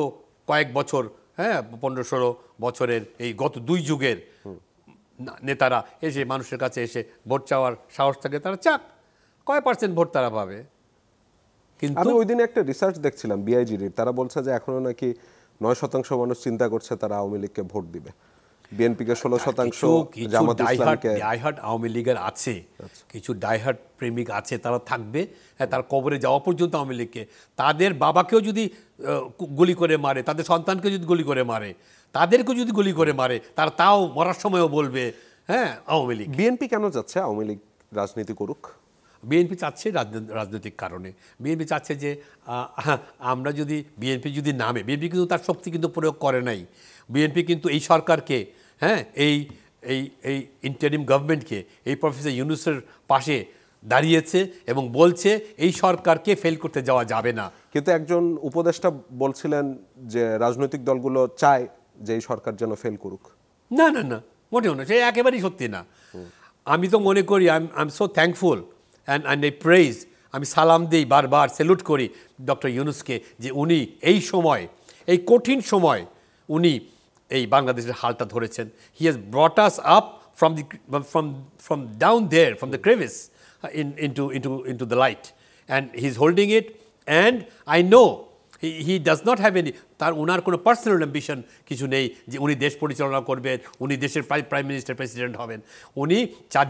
কয়েক বছর, হ্যাঁ, 15-16 বছরের এই গত 2 যুগের নেতারা এসে মানুষের কাছে এসে ভোট চাওয়ার সাহস থাকে, তারা চাক, কয় % ভোট তারা পাবে। কিন্তু আমি ওই দিনে একটা রিসার্চ দেখছিলাম বিআইজির, তারা বলছে যে এখনো নাকি 9% মানুষ চিন্তা করছে তারা আওয়ামী লীগকে ভোট দিবে। বিএনপিকে 16%, কিছু জামাত ইসলামকে। ডাইহার্ট আওয়ামী লীগের আছে, কিছু ডাইহার্ট প্রেমিক আছে, তারা থাকবে। হ্যাঁ, তার কবরে যাওয়া পর্যন্ত আওয়ামী লীগকে, তাদের বাবাকেও যদি গুলি করে মারে, তাদের সন্তানকে যদি গুলি করে মারে, তাদেরকেও যদি গুলি করে মারে, তারা তাও মরার সময়ও বলবে হ্যাঁ আওয়ামী লীগ। বিএনপি কেন যাচ্ছে আওয়ামী লীগ রাজনীতি করুক? বিএনপি চাচ্ছে রাজনৈতিক কারণে। বিএনপি চাচ্ছে যে আমরা যদি বিএনপি যদি নামে, বিএনপি কিন্তু তার শক্তি কিন্তু প্রয়োগ করে নাই। বিএনপি কিন্তু এই সরকারকে, হ্যাঁ, এই এই এই ইন্টারিম গভর্নমেন্টকে, এই প্রফেসর ইউনূসের পাশে দাঁড়িয়েছে এবং বলছে এই সরকারকে ফেল করতে যাওয়া যাবে না। কিন্তু একজন উপদেষ্টা বলছিলেন যে রাজনৈতিক দলগুলো চায় যে এই সরকার যেন ফেল করুক। না না না, মোটেও না, সে একেবারেই সত্যি না। আমি তো মনে করি I am so thankful and I praise, আমি সালাম দিই, বারবার স্যালুট করি ডক্টর ইউনূসকে, যে উনি এই সময়, এই কঠিন সময় উনি এই বাংলাদেশের হালটা ধরেছেন। He has brought us up from down there, from the crevice into the light, and he's holding it, and I know he does not have any, তার ওনার কোনো পার্সোনাল অ্যাম্বিশন কিছু নেই যে উনি দেশ পরিচালনা করবেন, উনি দেশের প্রাইম মিনিস্টার, প্রেসিডেন্ট হবেন। উনি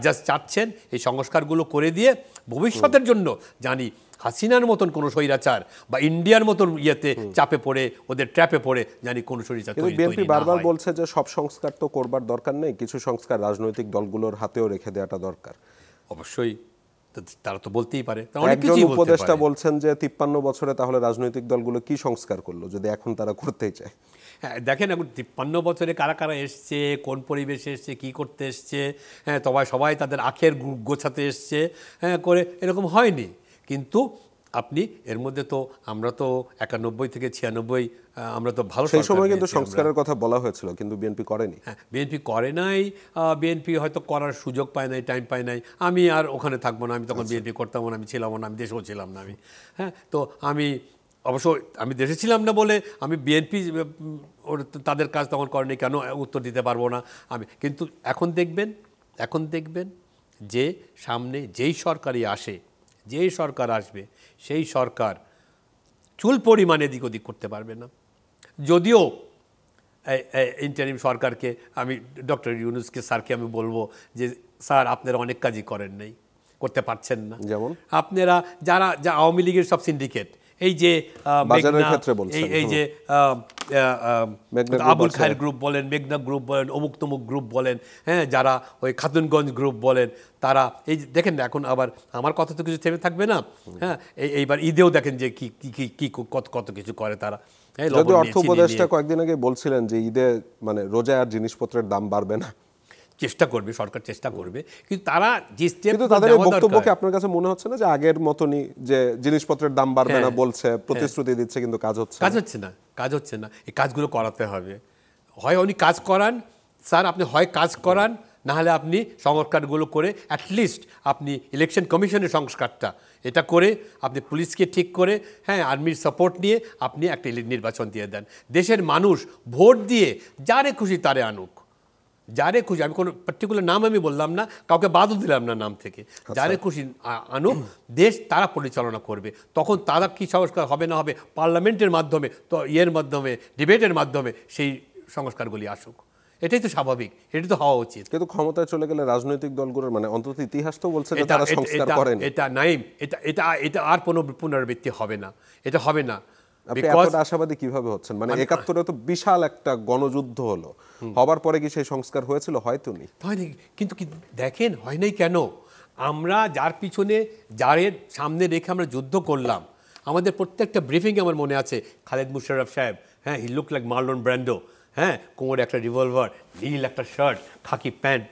জাস্ট চাচ্ছেন এই সংস্কারগুলো করে দিয়ে ভবিষ্যতের জন্য জানি হাসিনার মতন কোনো স্বৈরাচার বা ইন্ডিয়ার মতন ইয়েতে চাপে পড়ে, ওদের ট্র্যাপে পড়ে জানি কোনো স্বৈরাচার তৈরি না হয়। বিএনপি বারবার বলছে যে সব সংস্কার তো করবার দরকার নেই, কিছু সংস্কার রাজনৈতিক দলগুলোর হাতেও রেখে দেওয়াটা দরকার। অবশ্যই তারা তো বলতেই পারে। একজন উপদেষ্টা বলছেন যে 53 বছরে তাহলে রাজনৈতিক দলগুলো কি সংস্কার করলো যদি এখন তারা করতেই চায়? হ্যাঁ, দেখেন এখন 53 বছরে কারা কারা এসছে, কোন পরিবেশে এসছে, কি করতে এসছে, হ্যাঁ, সবাই তাদের আখের গোছাতে এসছে, হ্যাঁ, করে এরকম হয়নি। কিন্তু আপনি এর মধ্যে তো আমরা তো 91 থেকে 96 আমরা তো ভালো, সেই সময় কিন্তু সংস্কারের কথা বলা হয়েছিল, কিন্তু বিএনপি করেনি। হ্যাঁ, বিএনপি করে নাই, বিএনপি হয়তো করার সুযোগ পায় নাই, টাইম পায় নাই। আমি আর ওখানে থাকবো না, আমি তখন বিএনপি করতাম না, আমি ছিলাম না, আমি দেশেও ছিলাম না। আমি হ্যাঁ, তো আমি অবশ্য আমি দেশে ছিলাম না বলে আমি বিএনপি তাদের কাজ তখন করেনি, কেন উত্তর দিতে পারবো না আমি। কিন্তু এখন দেখবেন যে সামনে যেই সরকারই আসে, যেই সরকার আসবে, সেই সরকার চুল পরিমাণ এদিক ওদিক করতে পারবে না। যদিও ইন্টারিম সরকারকে আমি ডক্টর ইউনূসকে স্যারকে আমি বলবো যে স্যার আপনারা অনেক কাজই করেন নাই, করতে পারছেন না। যেমন আপনারা যা আওয়ামী লীগের সব সিন্ডিকেট, এই যে এই যে আবুল খায়ের গ্রুপ বলেন, মেঘনা গ্রুপ বলেন, অমুক তমুক গ্রুপ বলেন, হ্যাঁ, যারা ওই খাতুনগঞ্জ গ্রুপ বলেন, তারা এই দেখেন না এখন আবার আমার কথা তো কিছু থেমে থাকবে না। হ্যাঁ, এইবার ঈদেও দেখেন যে কি কত কিছু করে তারা। যদি অর্থ উপদেষ্টা কয়েকদিন আগে বলছিলেন যে ঈদে মানে রোজায় আর জিনিসপত্রের দাম বাড়বে না, চেষ্টা করবে সরকার, চেষ্টা করবে, কিন্তু তারা যে স্টেপ, কিন্তু তাদের বক্তব্যকে আপনার কাছে মনে হচ্ছে না যে আগের মতনই যে জিনিসপত্রের দাম বাড়বে না বলছে, প্রতিশ্রুতি দিচ্ছে, কিন্তু কাজ হচ্ছে না। এই কাজগুলো করাতে হবে। হয় উনি কাজ করান স্যার, আপনি হয় কাজ করান, না হলে আপনি সংস্কারগুলো করে অ্যাটলিস্ট আপনি ইলেকশন কমিশনের সংস্কারটা এটা করে আপনি পুলিশকে ঠিক করে, হ্যাঁ, আর্মির সাপোর্ট নিয়ে আপনি একটা নির্বাচন দিয়ে দেন। দেশের মানুষ ভোট দিয়ে যারে খুশি তারে আনুক, যারে খুশি, আমি কোনো পার্টিকুলার নাম আমি বললাম না, কাউকে বাদও দিলাম না নাম থেকে, যারে খুশি আনুক, দেশ তারা পরিচালনা করবে। তখন তারা কী সংস্কার হবে না হবে পার্লামেন্টের মাধ্যমে, তো মাধ্যমে, ডিবেটের মাধ্যমে সেই সংস্কারগুলি আসুক। এটাই তো স্বাভাবিক, এটাই তো হওয়া উচিত। কিন্তু ক্ষমতায় চলে গেলে রাজনৈতিক দলগুলোর মানে অন্তত ইতিহাস তো বলছে যে তারা সংস্কার করেন। এটা নাইম, এটা আর কোনো পুনরাবৃত্তি হবে না, এটা হবে না। আপনি এতটা আশাবাদী কিভাবে হচ্ছেন? মানে 71-এ তো বিশাল একটা গণযুদ্ধ হলো, হবার পরে কি সেই সংস্কার হয়েছিল? হয়তো নি, হয়নি। কিন্তু দেখেন হয় নাই কেন? আমরা যার পিছনে, যারের সামনে রেখে আমরা যুদ্ধ করলাম, আমাদের প্রত্যেকটা ব্রিফিংয়ে আমার মনে আছে খালেদ মুশাররফ সাহেব, হ্যাঁ, he look like Marlon Brando, হ্যাঁ, কোমরে একটা রিভলভার, নীল একটা শার্ট, খাকি প্যান্ট,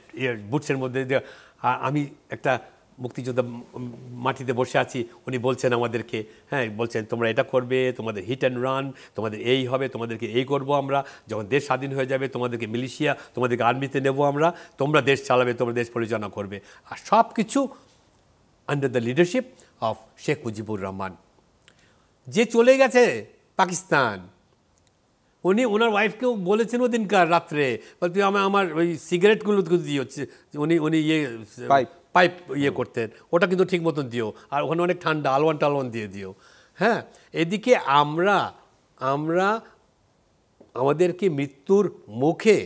বুটসের মধ্যে আমি একটা মুক্তিযোদ্ধা মাটিতে বসে আছি, উনি বলছেন আমাদেরকে, হ্যাঁ, বলছেন তোমরা এটা করবে, তোমাদের হিট অ্যান্ড রান, তোমাদের এই হবে, তোমাদেরকে এই করব আমরা, যখন দেশ স্বাধীন হয়ে যাবে তোমাদেরকে মিলিশিয়া, তোমাদেরকে আর্মিতে নেব আমরা, তোমরা দেশ চালাবে, তোমরা দেশ পরিচালনা করবে। আর সব কিছু under the leadership of Sheikh Mujibur Rahman, যে চলে গেছে পাকিস্তান। উনি ওনার ওয়াইফকেও বলেছেন ওদিনকার রাত্রে, বলতে আমার ওই সিগারেটগুলো দিয়ে হচ্ছে, উনি পাইপ করতেন, ওটা কিন্তু ঠিক মতন দিও, আর ওখানে অনেক ঠান্ডা, আলওয়ান টালওয়ান দিয়ে দিও। হ্যাঁ, এদিকে আমরা আমাদেরকে মৃত্যুর মুখে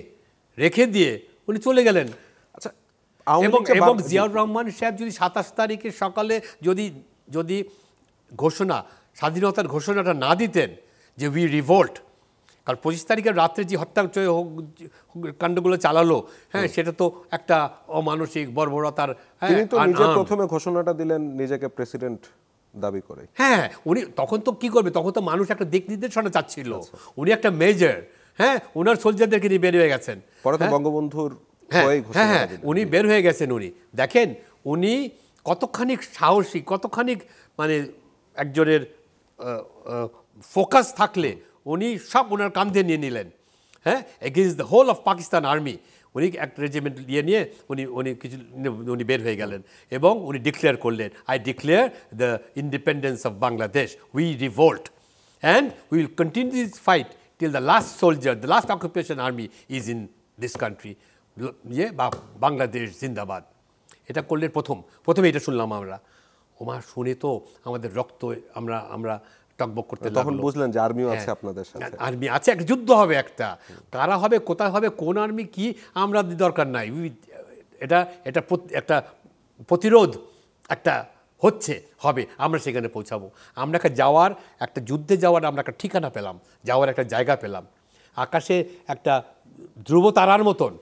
রেখে দিয়ে উনি চলে গেলেন। আচ্ছা, এবং জিয়াউর রহমান সাহেব যদি 27 তারিখের সকালে যদি স্বাধীনতার ঘোষণাটা না দিতেন যে উই রিভোল্ট, কারণ 25 তারিখের রাত্রে যে হত্যা কাণ্ডগুলো চালালো, হ্যাঁ, সেটা তো একটা অমানসিক বর্বরতার। তিনি তো নিজে প্রথমে ঘোষণাটা দিলেন নিজেকে প্রেসিডেন্ট দাবি করে। হ্যাঁ, উনি তখন তো কি করবে, তখন তো মানুষ একটা দিক নির্দেশনা চাচ্ছিল। উনি একটা মেজর, হ্যাঁ, ওনার সোলজারদেরকে নিয়ে বের হয়ে গেছেন। পরে তো বঙ্গবন্ধুর হ্যাঁ, উনি বের হয়ে গেছেন। উনি দেখেন উনি কতখানি সাহসী, কতখানি মানে একজনের ফোকাস থাকলে উনি সব ওনার কাঁধে নিয়ে নিলেন, হ্যাঁ, against the whole of Pakistan army. উনি এক রেজিমেন্ট নিয়ে উনি বের হয়ে গেলেন এবং উনি ডিক্লেয়ার করলেন, I declare the independence of Bangladesh, we revolt and we will continue this fight till the last soldier, the last occupation army is in this country, বা বাংলাদেশ জিন্দাবাদ। এটা করলেন প্রথমে এটা শুনলাম আমরা। শুনে তো আমাদের রক্ত আমরা টকবক করতে লাগলো। তখন বুঝলেন যে আর্মিও আছে আপনাদের সাথে, আর্মি আছে, একটা যুদ্ধ হবে, একটা কারা হবে, কোথায় হবে, কোন আর্মি কি, আমরা দরকার নাই। এটা একটা প্রতিরোধ একটা হবে, আমরা সেখানে পৌঁছাবো। আমরা যাওয়ার একটা যুদ্ধে যাওয়ার আমরা একটা ঠিকানা পেলাম, যাওয়ার একটা জায়গা পেলাম। আকাশে একটা ধ্রুব তারার মতন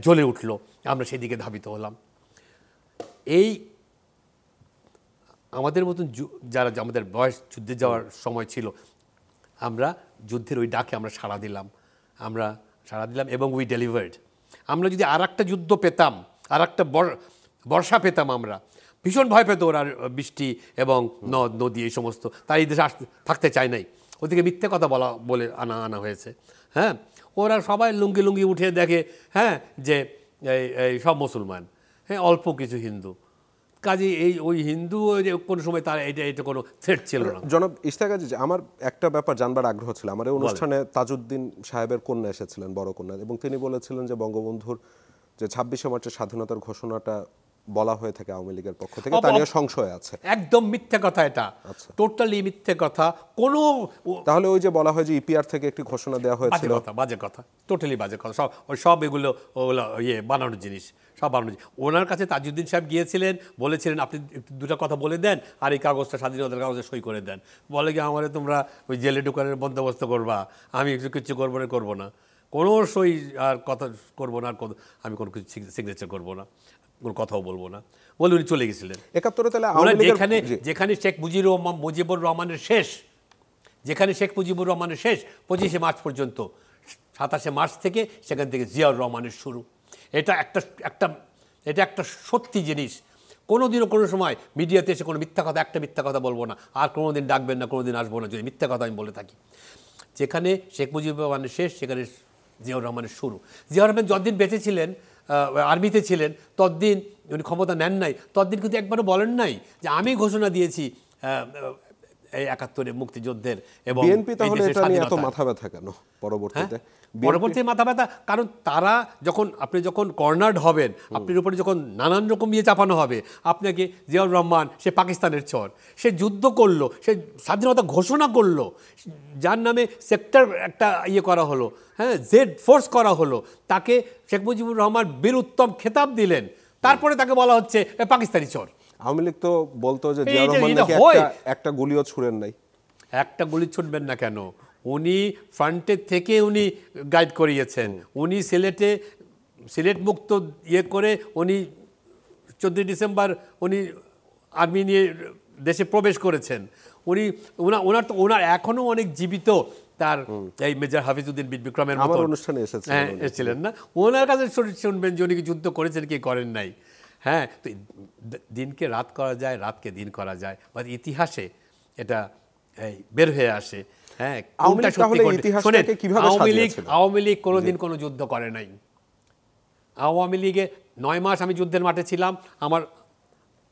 জ্বলে উঠলো, আমরা সেদিকে ধাবিত হলাম। এই আমাদের মতন যারা আমাদের বয়স যুদ্ধে যাওয়ার সময় ছিল, আমরা যুদ্ধের ওই ডাকে আমরা সাড়া দিলাম এবং উই ডেলিভার্ড। আমরা যদি আর একটা যুদ্ধ পেতাম, আর একটা বর্ষা পেতাম, আমরা ভীষণ ভয় পেত ওরা, বৃষ্টি এবং নদ নদী এই সমস্ত, তাই এই দেশে থাকতে চায় নাই। ওদিকে মিথ্যে কথা বলে আনা হয়েছে। হ্যাঁ, ওরা সবাই লুঙ্গি উঠে দেখে, হ্যাঁ, যে এই সব মুসলমান, হ্যাঁ, অল্প কিছু হিন্দু। কাজে ওই হিন্দু কোনো সময় তার এটা কোনো থ্রেট ছিল না। জনাব ইশতিয়াক আজিজ, আমার একটা ব্যাপার জানবার আগ্রহ ছিল। আমার এই অনুষ্ঠানে তাজউদ্দিন সাহেবের কন্যা এসেছিলেন, বড় কন্যা, এবং তিনি বলেছিলেন যে বঙ্গবন্ধুর যে 26শে মার্চের স্বাধীনতার ঘোষণাটা বলা হয়ে থাকে আওয়ামী লীগের পক্ষ থেকে, তা নিয়ে সংশয় আছে। একদম মিথ্যে কথা, এটা টোটালি মিথ্যে কথা। তাহলে ওই যে বলা হয় যে ইপিআর থেকে একটি ঘোষণা দেওয়া হয়েছিল, বাজে কথা, টোটালি বাজে কথা। সব এগুলো বানানোর জিনিস, সব বানানোর জিনিস। ওনার কাছে তাজউদ্দিন সাহেব গিয়েছিলেন, বলেছিলেন আপনি দুটা কথা বলে দেন আর এই কাগজটা, স্বাধীনতার কাগজে সই করে দেন। বলে কি, আমারে তোমরা ওই জেলে ঢুকানোর বন্দোবস্ত করবা, আমি কিছু করবো না, কোনো সই আর কথা করবো না, আর আমি কোনো কিছু সিগনেচার করবো না, কোনো কথাও বলবো না, বলে উনি চলে গেছিলেন। 71-এ তাহলে যেখানে শেখ মুজিবুর রহমানের শেষ, 25শে মার্চ পর্যন্ত, 27শে মার্চ থেকে সেখান থেকে জিয়াউর রহমানের শুরু। এটা একটা সত্যি জিনিস। কোনোদিনও কোনো সময় মিডিয়াতে এসে কোনো একটা মিথ্যা কথা বলবো না, আর কোনোদিন ডাকবেন না, কোনোদিন আসবো না যদি মিথ্যা কথা আমি বলে থাকি। যেখানে শেখ মুজিবুর রহমানের শেষ, সেখানে জিয়াউর রহমানের শুরু। জিয়াউর রহমান যতদিন বেঁচে ছিলেন, আর্মিতে ছিলেন, ততদিন উনি ক্ষমতা নেন নাই, ততদিন কিন্তু একবারও বলেন নাই যে আমি ঘোষণা দিয়েছি এই 71-এ মুক্তিযুদ্ধের এবং বিএনপি তাহলে এটা নিয়ে এত মাথা ব্যথা কেন পরবর্তীতে? মাথা ব্যথা কারণ তারা আপনি যখন কর্নার্ড হবেন, আপনার উপরে যখন নানান রকম চাপানো হবে, আপনাকে জিয়াউর রহমান সে পাকিস্তানের চর, সে যুদ্ধ করলো, সে স্বাধীনতা ঘোষণা করলো, যার নামে সেক্টর একটা করা হলো, হ্যাঁ, জেড ফোর্স করা হলো, তাকে শেখ মুজিবুর রহমান বীর উত্তম খেতাব দিলেন, তারপরে তাকে বলা হচ্ছে পাকিস্তানি চর। আওয়ামী লীগ তো বলতো যে জিয়াউর রহমান নাকি একটা গুলিও ছুড়েন নাই। একটা গুলি ছুটবেন না কেন? উনি ফ্রন্টের থেকে উনি গাইড করিয়েছেন। উনি সিলেট মুক্ত করে উনি 14 ডিসেম্বর উনি আর্মি নিয়ে দেশে প্রবেশ করেছেন। ওনার এখনো অনেক জীবিত তার এই মেজর হাফিজউদ্দিন বিক্রমের মতো অনুষ্ঠানে এসেছিলেন না, ওনার কাছে শুনবেন যে উনি কি যুদ্ধ করেছেন কি করেন নাই। হ্যাঁ, তো দিনকে রাত করা যায়, রাতকে দিন করা যায়, বা ইতিহাসে এটা বের হয়ে আসে। হ্যাঁ, আওয়ামী লীগ কোনোদিন কোনো যুদ্ধ করে নাই। আওয়ামী লীগে 9 মাস আমি যুদ্ধের মাঠে ছিলাম।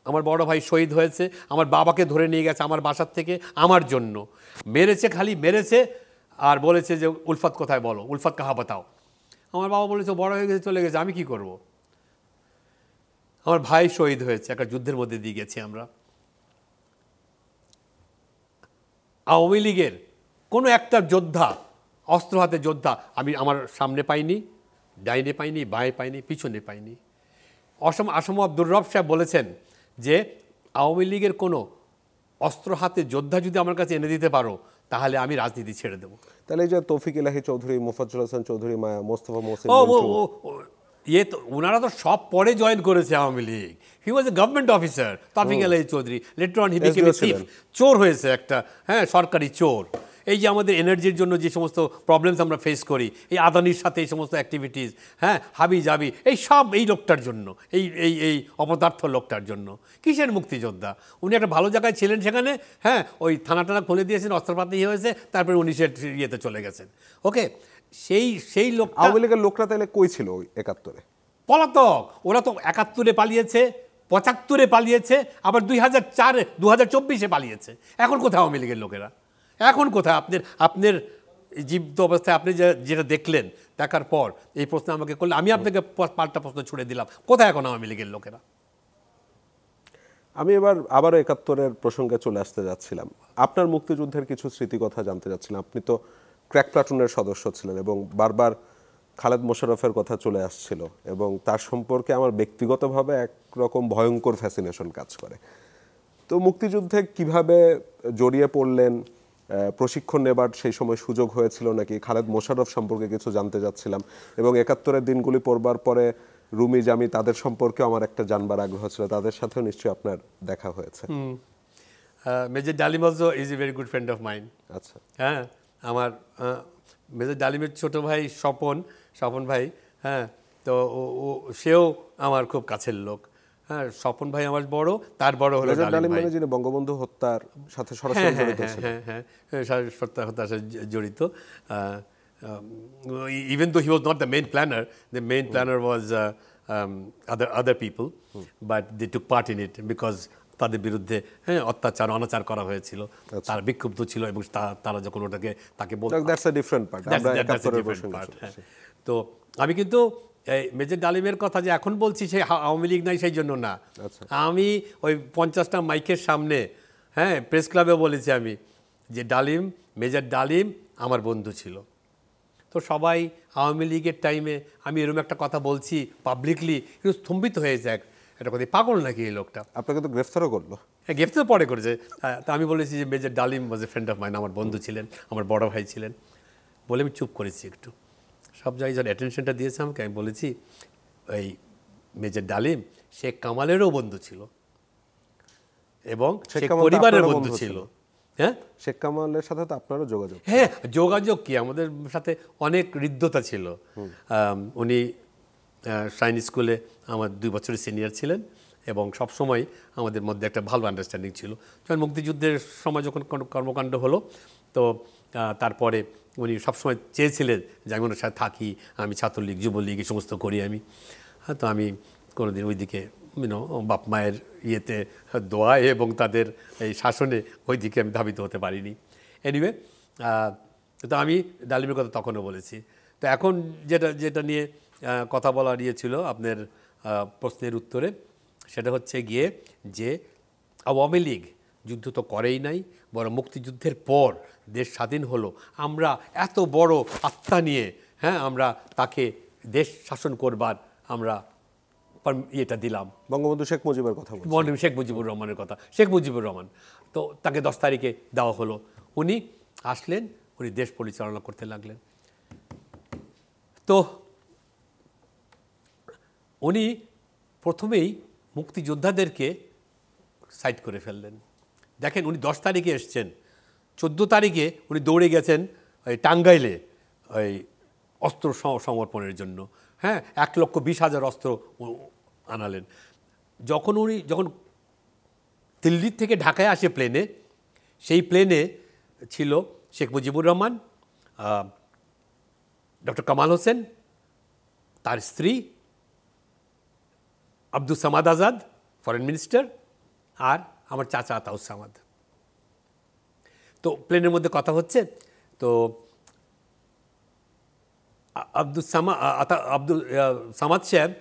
আমার বড় ভাই শহীদ হয়েছে, আমার বাবাকে ধরে নিয়ে গেছে আমার বাসার থেকে আমার জন্য, খালি মেরেছে আর বলেছে যে উলফত কোথায় বলো, উলফত কাহা বাতাও। আমার বাবা বলেছে বড় হয়ে গেছে, চলে গেছে, আমি কি করব? আমার ভাই শহীদ হয়েছে, একটা যুদ্ধের মধ্যে দিয়ে গেছি আমরা। আওয়ামী লীগের কোনো একটা যোদ্ধা, অস্ত্র হাতে যোদ্ধা আমি আমার সামনে পাইনি, ডাইনে পাইনি, বাঁয়ে পাইনি, পিছনে পাইনি। আসম আব্দুর রব সাহেব বলেছেন যে আওয়ামী লীগের কোনো অস্ত্র হাতে যোদ্ধা যদি আমার কাছে এনে দিতে পারো তাহলে আমি রাজনীতি ছেড়ে দেবো। তাহলে এই যে তৌফিক ইলাহি চৌধুরী, মোফাজ্জল হাসান চৌধুরী, মায়া, মোস্তফা মোহসিন, ইয়ে তো ওনারা তো সব পরে জয়েন করেছে আওয়ামী লীগ। হি ওয়াজ এ গভর্নমেন্ট অফিসার তৌফিক ইলাহি Chowdhury, letter on he became A chief. চোর হয়েছে একটা, হ্যাঁ, সরকারি চোর। এই যে আমাদের এনার্জির জন্য যে সমস্ত প্রবলেমস আমরা ফেস করি, এই আদানির সাথে এই সমস্ত অ্যাক্টিভিটিস, হ্যাঁ, হাবি জাবি, এই সব এই লোকটার জন্য, এই এই এই অপদার্থ লোকটার জন্য। কিসের মুক্তিযোদ্ধা? উনি একটা ভালো জায়গায় ছিলেন সেখানে, হ্যাঁ, ওই থানা টানা খুলে দিয়েছেন, অস্ত্রপাতি হয়েছে, তারপরে উনি সে ইয়েতে চলে গেছেন। ওকে, সেই লোক আওয়ামী লীগের লোকরা তাহলে কই ছিল ওই 71-এ? পলাতক। ওরা তো 71-এ পালিয়েছে, 75-এ পালিয়েছে, আবার 2004-এ 2024-এ পালিয়েছে। এখন কোথায় আওয়ামী লীগের লোকেরা? এখন কোথায়? আপনার জীবিত অবস্থায় আপনি যেটা দেখলেন, দেখার পর এই প্রশ্ন আমাকে করলে আমি আপনাকে পাল্টা প্রশ্ন ছুড়ে দিলাম, কোথায় এখন আওয়ামী লীগের লোকেরা? আমি এবার আবারও 71-এর প্রসঙ্গে চলে আসতে যাচ্ছিলাম। আপনার মুক্তিযুদ্ধের কিছু স্মৃতিকথা জানতে যাচ্ছিলাম। আপনি তো ক্র্যাক প্লাটুনের সদস্য ছিলেন এবং বারবার খালেদ মোশাররফের কথা চলে আসছিল এবং তার সম্পর্কে আমার ব্যক্তিগতভাবে একরকম ভয়ঙ্কর ফ্যাসিনেশন কাজ করে। তো মুক্তিযুদ্ধে কিভাবে জড়িয়ে পড়লেন, প্রশিক্ষণ নেবার সেই সময় সুযোগ হয়েছিল নাকি? খালেদ মোশাররফ সম্পর্কে কিছু জানতে যাচ্ছিলাম এবং 71-এর দিনগুলি পড়বার পরে রুমি জামি তাদের সম্পর্কে আমার একটা জানবার আগ্রহ ছিল। তাদের সাথেও নিশ্চয়ই আপনার দেখা হয়েছে। মেজর ডালিম also is a very good friend of mind. আচ্ছা, হ্যাঁ, আমার মেজর ডালিমের ছোট ভাই স্বপন ভাই, হ্যাঁ, তো সেও আমার খুব কাছের লোক। হ্যাঁ, স্বপন ভাই আমার বড়, তার বড় হলো ডালিম ভাই, যিনি বঙ্গবন্ধু হত্যার সাথে সরাসরি জড়িত ছিলেন। হ্যাঁ, হত্যার সাথে জড়িত। Even though he was not the main planner, the main planner was other people, but they took part in it because তাদের বিরুদ্ধে, হ্যাঁ, অত্যাচার অনাচার করা হয়েছিল। তারা বিক্ষুব্ধ ছিল এবং তারা যখন তাকে তো আমি কিন্তু মেজর ডালিমের কথা যে এখন বলছি সে আওয়ামী লীগ নাই সেই জন্য না। আমি ওই 50টা মাইকের সামনে, হ্যাঁ, প্রেস ক্লাবে বলেছি আমি যে মেজর ডালিম আমার বন্ধু ছিল। তো সবাই আওয়ামী লীগের টাইমে আমি এরকম একটা কথা বলছি পাবলিকলি, কিন্তু স্তম্ভিত হয়ে যায়, এটা কথা পাগল নাকি এই লোকটা? আপনাকে তো গ্রেফতারও করলো। হ্যাঁ, গ্রেফতার পরে করেছে। তা আমি বলেছি যে মেজর ডালিম ওয়াজ এ ফ্রেন্ড অফ মাইন, আমার বন্ধু ছিলেন, আমার বড় ভাই ছিলেন বলে আমি চুপ করেছি একটু। সব জায়গায় যারা অ্যাটেনশনটা দিয়েছে আমাকে, আমি বলেছি ওই মেজর ডালিম শেখ কামালেরও বন্ধু ছিল এবং শেখ পরিবারের বন্ধু ছিল। হ্যাঁ, শেখ কামালের সাথে তো আপনারও যোগাযোগ? হ্যাঁ, যোগাযোগ কি, আমাদের সাথে অনেক হৃদ্যতা ছিল। উনি শাইন স্কুলে আমার 2 বছরের সিনিয়র ছিলেন এবং সবসময় আমাদের মধ্যে একটা ভালো আন্ডারস্ট্যান্ডিং ছিল। যখন মুক্তিযুদ্ধের সময় যখন কোনো কর্মকাণ্ড হলো, তো তারপরে উনি সবসময় চেয়েছিলেন যে আমি ওনার সাথে থাকি, আমি ছাত্রলীগ, যুবলীগ এই সমস্ত করি আমি। তো আমি কোনোদিন ওইদিকে বাপ মায়ের ইয়েতে দোয়ায় এবং তাদের এই শাসনে ওই দিকে আমি ধাবিত হতে পারিনি। এনিওয়ে, তো আমি ডালিমের কথা তখনও বলেছি। তো এখন যেটা নিয়ে কথা বলার ইয়ে ছিল আপনার প্রশ্নের উত্তরে, সেটা হচ্ছে গিয়ে যে আওয়ামী লীগ যুদ্ধ তো করেই নাই, বরং মুক্তিযুদ্ধের পর দেশ স্বাধীন হলো, আমরা এত বড় আত্মা নিয়ে, হ্যাঁ, আমরা তাকে দেশ শাসন করবার আমরা ইয়েটা দিলাম। বঙ্গবন্ধু শেখ মুজিবের কথা, শেখ মুজিবুর রহমানের কথা, শেখ মুজিবুর রহমান, তো তাকে 10 তারিখে দেওয়া হলো। উনি আসলেন, উনি দেশ পরিচালনা করতে লাগলেন। তো উনি প্রথমেই মুক্তিযোদ্ধাদেরকে সাইড করে ফেললেন। দেখেন, উনি 10 তারিখে এসছেন, 14 তারিখে উনি দৌড়ে গেছেন ওই টাঙ্গাইলে ওই অস্ত্র সমর্পণের জন্য। হ্যাঁ, 1,20,000 অস্ত্র আনালেন। যখন দিল্লি থেকে ঢাকায় আসে প্লেনে, সেই প্লেনে ছিল শেখ মুজিবুর রহমান, ডক্টর কামাল হোসেন, তার স্ত্রী আব্দুল সামাদ আজাদ, ফরেন মিনিস্টার, আর আমার চাচা আতাউস সামাদ। তো প্লেনের মধ্যে কথা হচ্ছে, তো আব্দুল সামাদ সাহেব,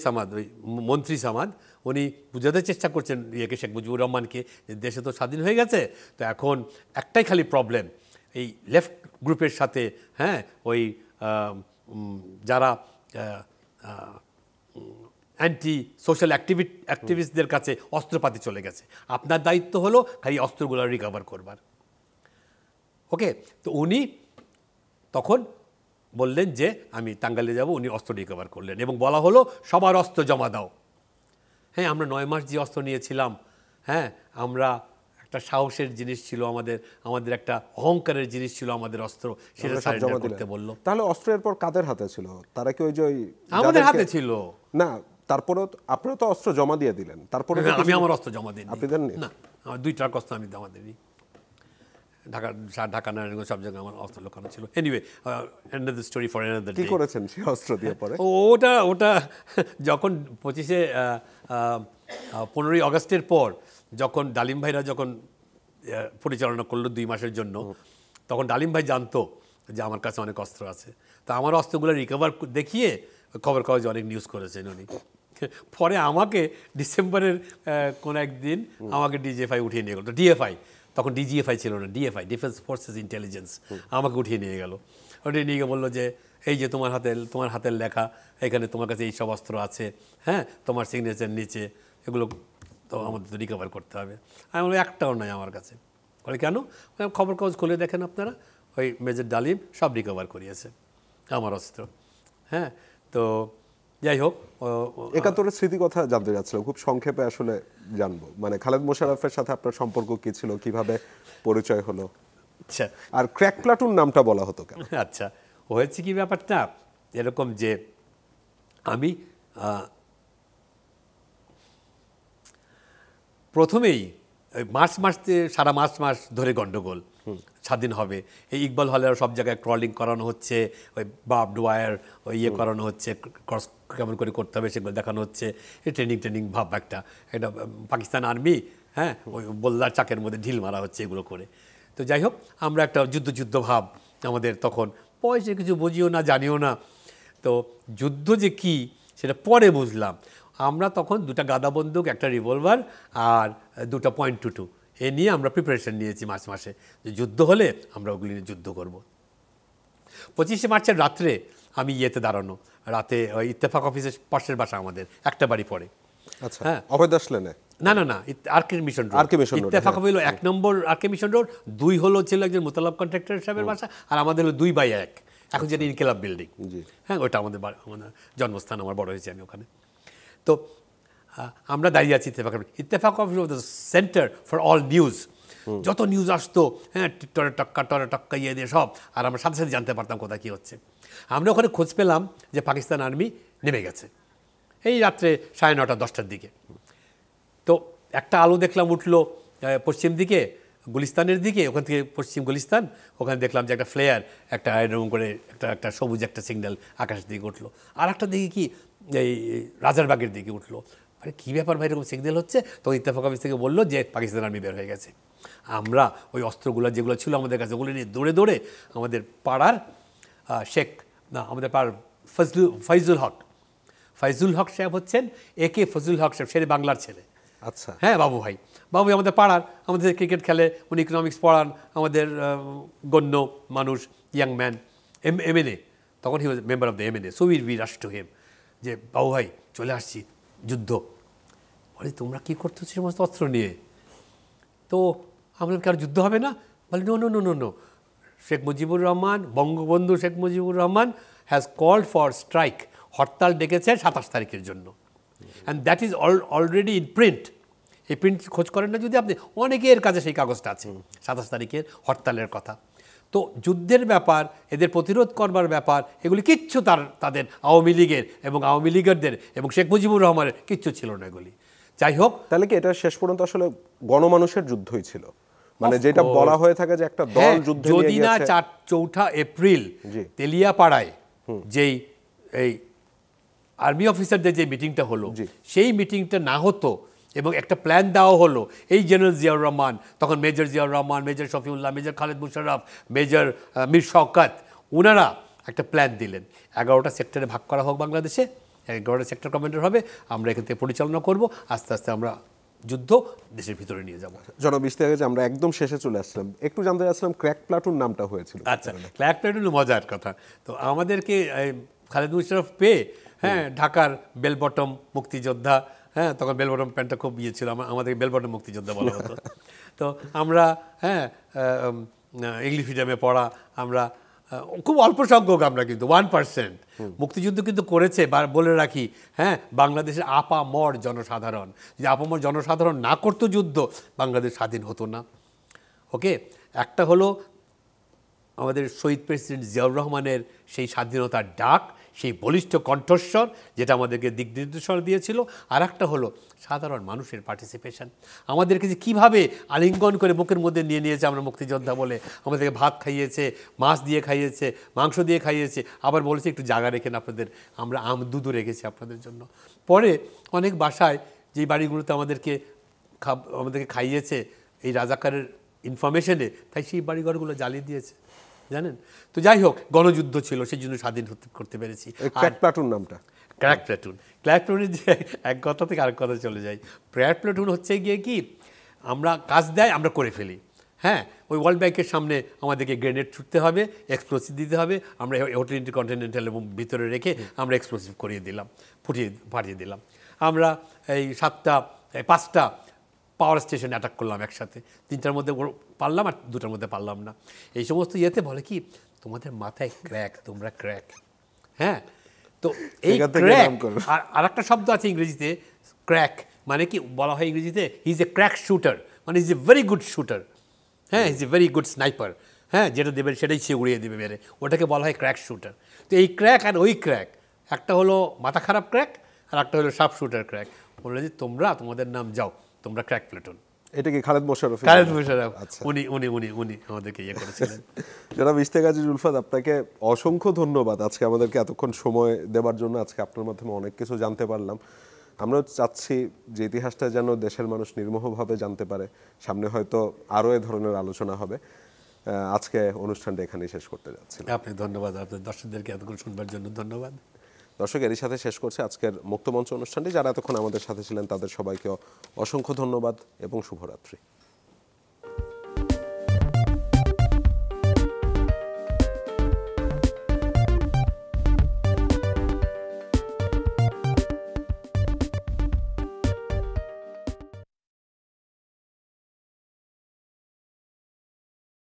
সামাদ, ওই মন্ত্রী সামাদ, উনি বুঝাতে চেষ্টা করছেন শেখ মুজিবুর রহমানকে যে দেশে তো স্বাধীন হয়ে গেছে, তো এখন একটাই খালি প্রবলেম, এই লেফট গ্রুপের সাথে, হ্যাঁ, ওই যারা অ্যান্টি সোশ্যাল অ্যাক্টিভিস্টদের কাছে অস্ত্রপাতি চলে গেছে, আপনার দায়িত্ব হলো খালি অস্ত্রগুলো রিকভার করবার। ওকে, তো উনি তখন বললেন যে আমি টাঙ্গাইলে যাব, উনি অস্ত্র রিকভার করলেন এবং বলা হলো সবার অস্ত্র জমা দাও। হ্যাঁ, আমরা 9 মাস যে অস্ত্র নিয়েছিলাম, হ্যাঁ, আমরা একটা সাহসের জিনিস ছিল আমাদের, আমাদের একটা অহংকারের জিনিস ছিল আমাদের অস্ত্র, সেটা সারেন্ডার করতে বললো। তাহলে অস্ত্র এরপর কাদের হাতে ছিল? তারা কি ওই যে আমাদের হাতে ছিল না? তারপরে আপনারা তো অস্ত্র জমা দিয়ে দিলেন, তারপরে আমি আমার অস্ত্র জমা দিই। আপনি দেননি? না, আমার 2 ট্রাক অস্ত্র আমি জমা দিইনি। ঢাকা নারায়ণগঞ্জ সব জায়গায় আমার অস্ত্র লোকানো ছিল। Anyway, another story for another day. কি করেছেন সেই অস্ত্র দিয়ে পরে? ওটা যখন 15ই আগস্টের পর যখন ডালিম ভাইরা যখন পরিচালনা করলো 2 মাসের জন্য, তখন ডালিম ভাই জানতো যে আমার কাছে অনেক অস্ত্র আছে। তা আমার অস্ত্রগুলো রিকভার দেখিয়ে খবর কাগজে অনেক নিউজ করেছেন উনি। পরে আমাকে ডিসেম্বরের কোন একদিন আমাকে ডিজিএফআই উঠিয়ে নিয়ে গেল। ডিএফআই তখন ডিজিএফআই ছিল না, ডিএফআই, ডিফেন্স ফোর্সেস ইন্টেলিজেন্স, আমাকে উঠিয়ে নিয়ে গেল। উঠিয়ে নিয়ে গিয়ে বললো যে এই যে তোমার হাতের লেখা, এখানে তোমার কাছে এই সব অস্ত্র আছে, হ্যাঁ, তোমার সিগনেচার নিচে, এগুলো তো আমাদের তো রিকভার করতে হবে। আমি বললাম একটাও নাই আমার কাছে। বলে কেন? খবর কাগজ খুলে দেখেন আপনারা, ওই মেজর ডালিম সব রিকভার করিয়েছে আমার অস্ত্র। হ্যাঁ, তো যাই হোক, 71-এর স্মৃতি কথা জানতে চাচ্ছিলাম খুব সংক্ষেপে, আসলে জানবো মানে খালেদ মোশাররফের সাথে আপনার সম্পর্ক কি ছিল, কিভাবে পরিচয় হলো, আচ্ছা, আর ক্র্যাক প্লাটুন নামটা বলা হতো কেন? আচ্ছা, হয়েছে কি ব্যাপারটা এরকম যে আমি প্রথমেই মার্চে সারা মাস ধরে গন্ডগোল, স্বাধীন হবে, এই ইকবাল হলের সব জায়গায় ক্রলিং করানো হচ্ছে, ওই বার্বড ওয়্যার ওই ইয়ে করানো হচ্ছে, ক্রস কেমন করে করতে হবে সেগুলো দেখানো হচ্ছে, এই ট্রেনিং ভাব একটা পাকিস্তান আর্মি, হ্যাঁ, ওই বল্লার চাকের মধ্যে ঢিল মারা হচ্ছে এগুলো করে। তো যাই হোক, আমরা একটা যুদ্ধ ভাব আমাদের তখন, বয়সে কিছু বুঝিও না জানিও না। তো যুদ্ধ যে কি সেটা পরে বুঝলাম। আমরা তখন 2টা গাদা বন্দুক, একটা রিভলভার আর 2টা .22 এ নিয়ে আমরা প্রিপারেশন নিয়েছি মার্চ মাসে, যে যুদ্ধ হলে আমরা ওগুলি নিয়ে যুদ্ধ করব। 25শে মার্চের রাত্রে আমি ইয়েতে দাঁড়ানো, রাতে ওই ইত্তেফাক অফিসের পাশের বাসা আমাদের, একটা বাড়ি পরে। আচ্ছা, হ্যাঁ, অভয় দাস লেনে? না, আরকে মিশন রোড। ইত্তেফাক হলো 1 নম্বর আরকে মিশন রোড, 2 হলো ছিল একজন মোতালাব কন্ট্রাক্টর সাহেবের বাসা, আর আমাদের হলো 2/1, এখন যেটা ইনকিলাব বিল্ডিং। হ্যাঁ, ওইটা আমাদের জন্মস্থান, আমার বড় হয়েছে আমি ওখানে। তো আমরা দাঁড়িয়ে আছি Ittefaq office of the centre for all news. যত নিউজ আসতো, হ্যাঁ, টরে টক্কা ইয়ে দিয়ে সব, আর আমরা সাথে সাথে জানতে পারতাম কোথায় কী হচ্ছে। আমরা ওখানে খোঁজ পেলাম যে পাকিস্তান আর্মি নেমে গেছে এই রাত্রে 9:30 10টার দিকে। তো একটা আলো দেখলাম উঠলো পশ্চিম দিকে, গুলিস্তানের দিকে, ওখান থেকে পশ্চিম গুলিস্তান, ওখানে দেখলাম যে একটা ফ্লেয়ার, একটা এরকম করে একটা সবুজ একটা সিগন্যাল আকাশের দিকে উঠলো। আর একটা দিকে কি এই রাজারবাগের দিকে উঠলো। আরে কী ব্যাপার ভাই, এরকম সিগন্যাল হচ্ছে? তো ইত্তেফাক অফিস থেকে বললো যে পাকিস্তান আর্মি বের হয়ে গেছে। আমরা ওই অস্ত্রগুলো যেগুলো ছিল আমাদের কাছে, ওগুলো নিয়ে দৌড়ে আমাদের পাড়ার আমাদের পাড়ার ফয়জুল হক সাহেব হচ্ছেন একে ফজলুল হক সাহেব, সে বাংলার ছেলে। আচ্ছা, হ্যাঁ, বাবু ভাই আমাদের পাড়ার, আমাদের ক্রিকেট খেলে, উনি ইকোনমিক্স পড়ান, আমাদের গণ্য মানুষ, ইয়াং ম্যান, MNA, তখন he was member of the MNA। So we rush to him যে বাবু ভাই চলে আসছি, যুদ্ধ। বলে তোমরা কী করতেছো সমস্ত অস্ত্র নিয়ে? তো আমরা কি আর যুদ্ধ হবে না? বলে no, Sheikh Mujibur Rahman, Bangabandhu Sheikh Mujibur Rahman has called for strike, হরতাল ডেকেছে 27 তারিখের জন্য, and that is already in print. এই প্রিন্ট খোঁজ করেন না যদি আপনি, অনেকের কাছে সেই কাগজটা আছে 27 তারিখের হরতালের কথা। তো যুদ্ধের ব্যাপার, এদের প্রতিরোধ করবার ব্যাপার, এগুলি কিচ্ছু তাদের আওয়ামী লীগের এবং আওয়ামী লীগারদের এবং শেখ মুজিবুর রহমানের কিচ্ছু ছিল না এগুলি। যাই হোক, তাহলে কি এটা শেষ পর্যন্ত আসলে গণমানুষের যুদ্ধই ছিল, মানে যেটা বলা হয়ে থাকে যে একটা দল যুদ্ধে নিয়ে গেছে। যদি না 4 এপ্রিল তেলিয়াপাড়ায় যেই এই আর্মি অফিসারদের যে মিটিংটা হলো, সেই মিটিংটা না হতো এবং একটা প্ল্যান দেওয়া হলো, এই জেনারেল জিয়াউর রহমান, তখন major Ziaur Rahman, major Shafiullah, major Khaled Musharraf, major Mir Shawkat, ওনারা একটা প্ল্যান দিলেন, 11টা সেক্টরে ভাগ করা হোক বাংলাদেশে, 11টা সেক্টর কমান্ডার হবে, আমরা এখান থেকে পরিচালনা করব, আস্তে আস্তে আমরা যুদ্ধ দেশের ভিতরে নিয়ে যাব। জনাব ইশতিয়াক, আমরা একদম শেষে চলে আসলাম, একটু জানতে চাচ্ছিলাম ক্র্যাক প্লাটুন নামটা হয়েছিল। আচ্ছা, ক্র্যাক প্লাটুন মজার কথা। তো আমাদেরকে খালেদ মুশাররফ পেয়ে হ্যাঁ ঢাকার বেলবটম মুক্তিযোদ্ধা, হ্যাঁ তখন বেলবটম প্যান্টটা খুব ইয়ে ছিল, আমাদের বেলবটম মুক্তিযোদ্ধা বলা হতো। তো আমরা হ্যাঁ ইংলিশ মিডিয়ামে পড়া, আমরা খুব অল্প সংখ্যক, আমরা কিন্তু 1%। মুক্তিযুদ্ধ কিন্তু করেছে, বলে রাখি হ্যাঁ, বাংলাদেশের আপামর জনসাধারণ। যদি আপামর জনসাধারণ না করতো যুদ্ধ, বাংলাদেশ স্বাধীন হতো না। ওকে, একটা হলো আমাদের শহীদ প্রেসিডেন্ট জিয়াউর রহমানের সেই স্বাধীনতার ডাক, সেই বলিষ্ঠ কণ্ঠস্বর যেটা আমাদেরকে দিক নির্দেশনা দিয়েছিল। আর একটা হলো সাধারণ মানুষের পার্টিসিপেশন, আমাদেরকে যে কীভাবে আলিঙ্গন করে বুকের মধ্যে নিয়ে নিয়েছে আমরা মুক্তিযোদ্ধা বলে, আমাদেরকে ভাত খাইয়েছে, মাছ দিয়ে খাইয়েছে, মাংস দিয়ে খাইয়েছে, আবার বলেছে একটু জায়গা রেখেন আপনাদের, আমরা দুধও রেখেছি আপনাদের জন্য। পরে অনেক বাসায় যেই বাড়িগুলোতে আমাদেরকে খাইয়েছে এই রাজাকারের ইনফরমেশনে, তাই সেই বাড়িঘরগুলো জ্বালিয়ে দিয়েছে, জানেন। তো যাই হোক, গণযুদ্ধ ছিল, সেই জন্য স্বাধীন করতে পেরেছি। ক্র্যাক প্লাটুন নামটা, ক্র্যাক প্লাটুন, ক্র্যাক প্লাটুনের যে এক কথা থেকে আরেক কথা চলে যায়। ক্র্যাক প্লাটুন হচ্ছে গিয়ে কি, আমরা কাজ দেয় আমরা করে ফেলি। হ্যাঁ, ওই ওয়ার্ল্ড ব্যাংকের সামনে আমাদেরকে গ্রেনেড ছুটতে হবে, এক্সপ্লোসিভ দিতে হবে, আমরা হোটেল ইন্টারকন্টিনেন্টাল এবং ভিতরে রেখে আমরা এক্সপ্লোসিভ করিয়ে দিলাম, ফাটিয়ে দিলাম। আমরা এই 5টা পাওয়ার স্টেশন অ্যাটাক করলাম একসাথে, 3টার মধ্যে পারলাম আর 2টার মধ্যে পারলাম না। এই সমস্ত ইয়েতে বলে কি, তোমাদের মাথায় ক্র্যাক, তোমরা ক্র্যাক। হ্যাঁ, তো এই ক্র্যাক, আর একটা শব্দ আছে ইংরেজিতে ক্র্যাক, মানে কি বলা হয় ইংরেজিতে, he is a crack shooter, মানে is a very good shooter. হ্যাঁ, is a very good sniper. হ্যাঁ, যেটা দেবেন সেটাই সে উড়িয়ে দেবে মেরে, ওটাকে বলা হয় ক্র্যাক শুটার। তো এই ক্র্যাক আর ওই ক্র্যাক, একটা হলো মাথা খারাপ ক্র্যাক আর একটা হলো শার্প শুটার ক্র্যাক। বললো যে তোমরা, তোমাদের নাম যাও, তোমরা ক্র্যাক প্লাটুন। এটা কি খালেদ মোশাররফ? খালেদ মোশাররফ, উনি আমাদেরকে ইয়ে করেছিলেন। জনাব ইশতিয়াক আজিজ উলফাত, আপনাকে অসংখ্য ধন্যবাদ আজকে আমাদেরকে এতক্ষণ সময় দেওয়ার জন্য। আজকে আপনার মাধ্যমে অনেক কিছু জানতে পারলাম। আমরা চাচ্ছি যে ইতিহাসটা যেন দেশের মানুষ নির্মোহভাবে জানতে পারে। সামনে হয়তো আরও এ ধরনের আলোচনা হবে। আজকে অনুষ্ঠানটা এখানেই শেষ করতে যাচ্ছি। আপনাকে ধন্যবাদ, আপনার দর্শকদেরকে এতক্ষণ শুনবার জন্য ধন্যবাদ। দর্শক, এরই সাথে শেষ করছে আজকের মুক্তমঞ্চ অনুষ্ঠানটি। যারা এতক্ষণ আমাদের সাথে ছিলেন তাদের সবাইকে অসংখ্য ধন্যবাদ এবং শুভরাত্রি।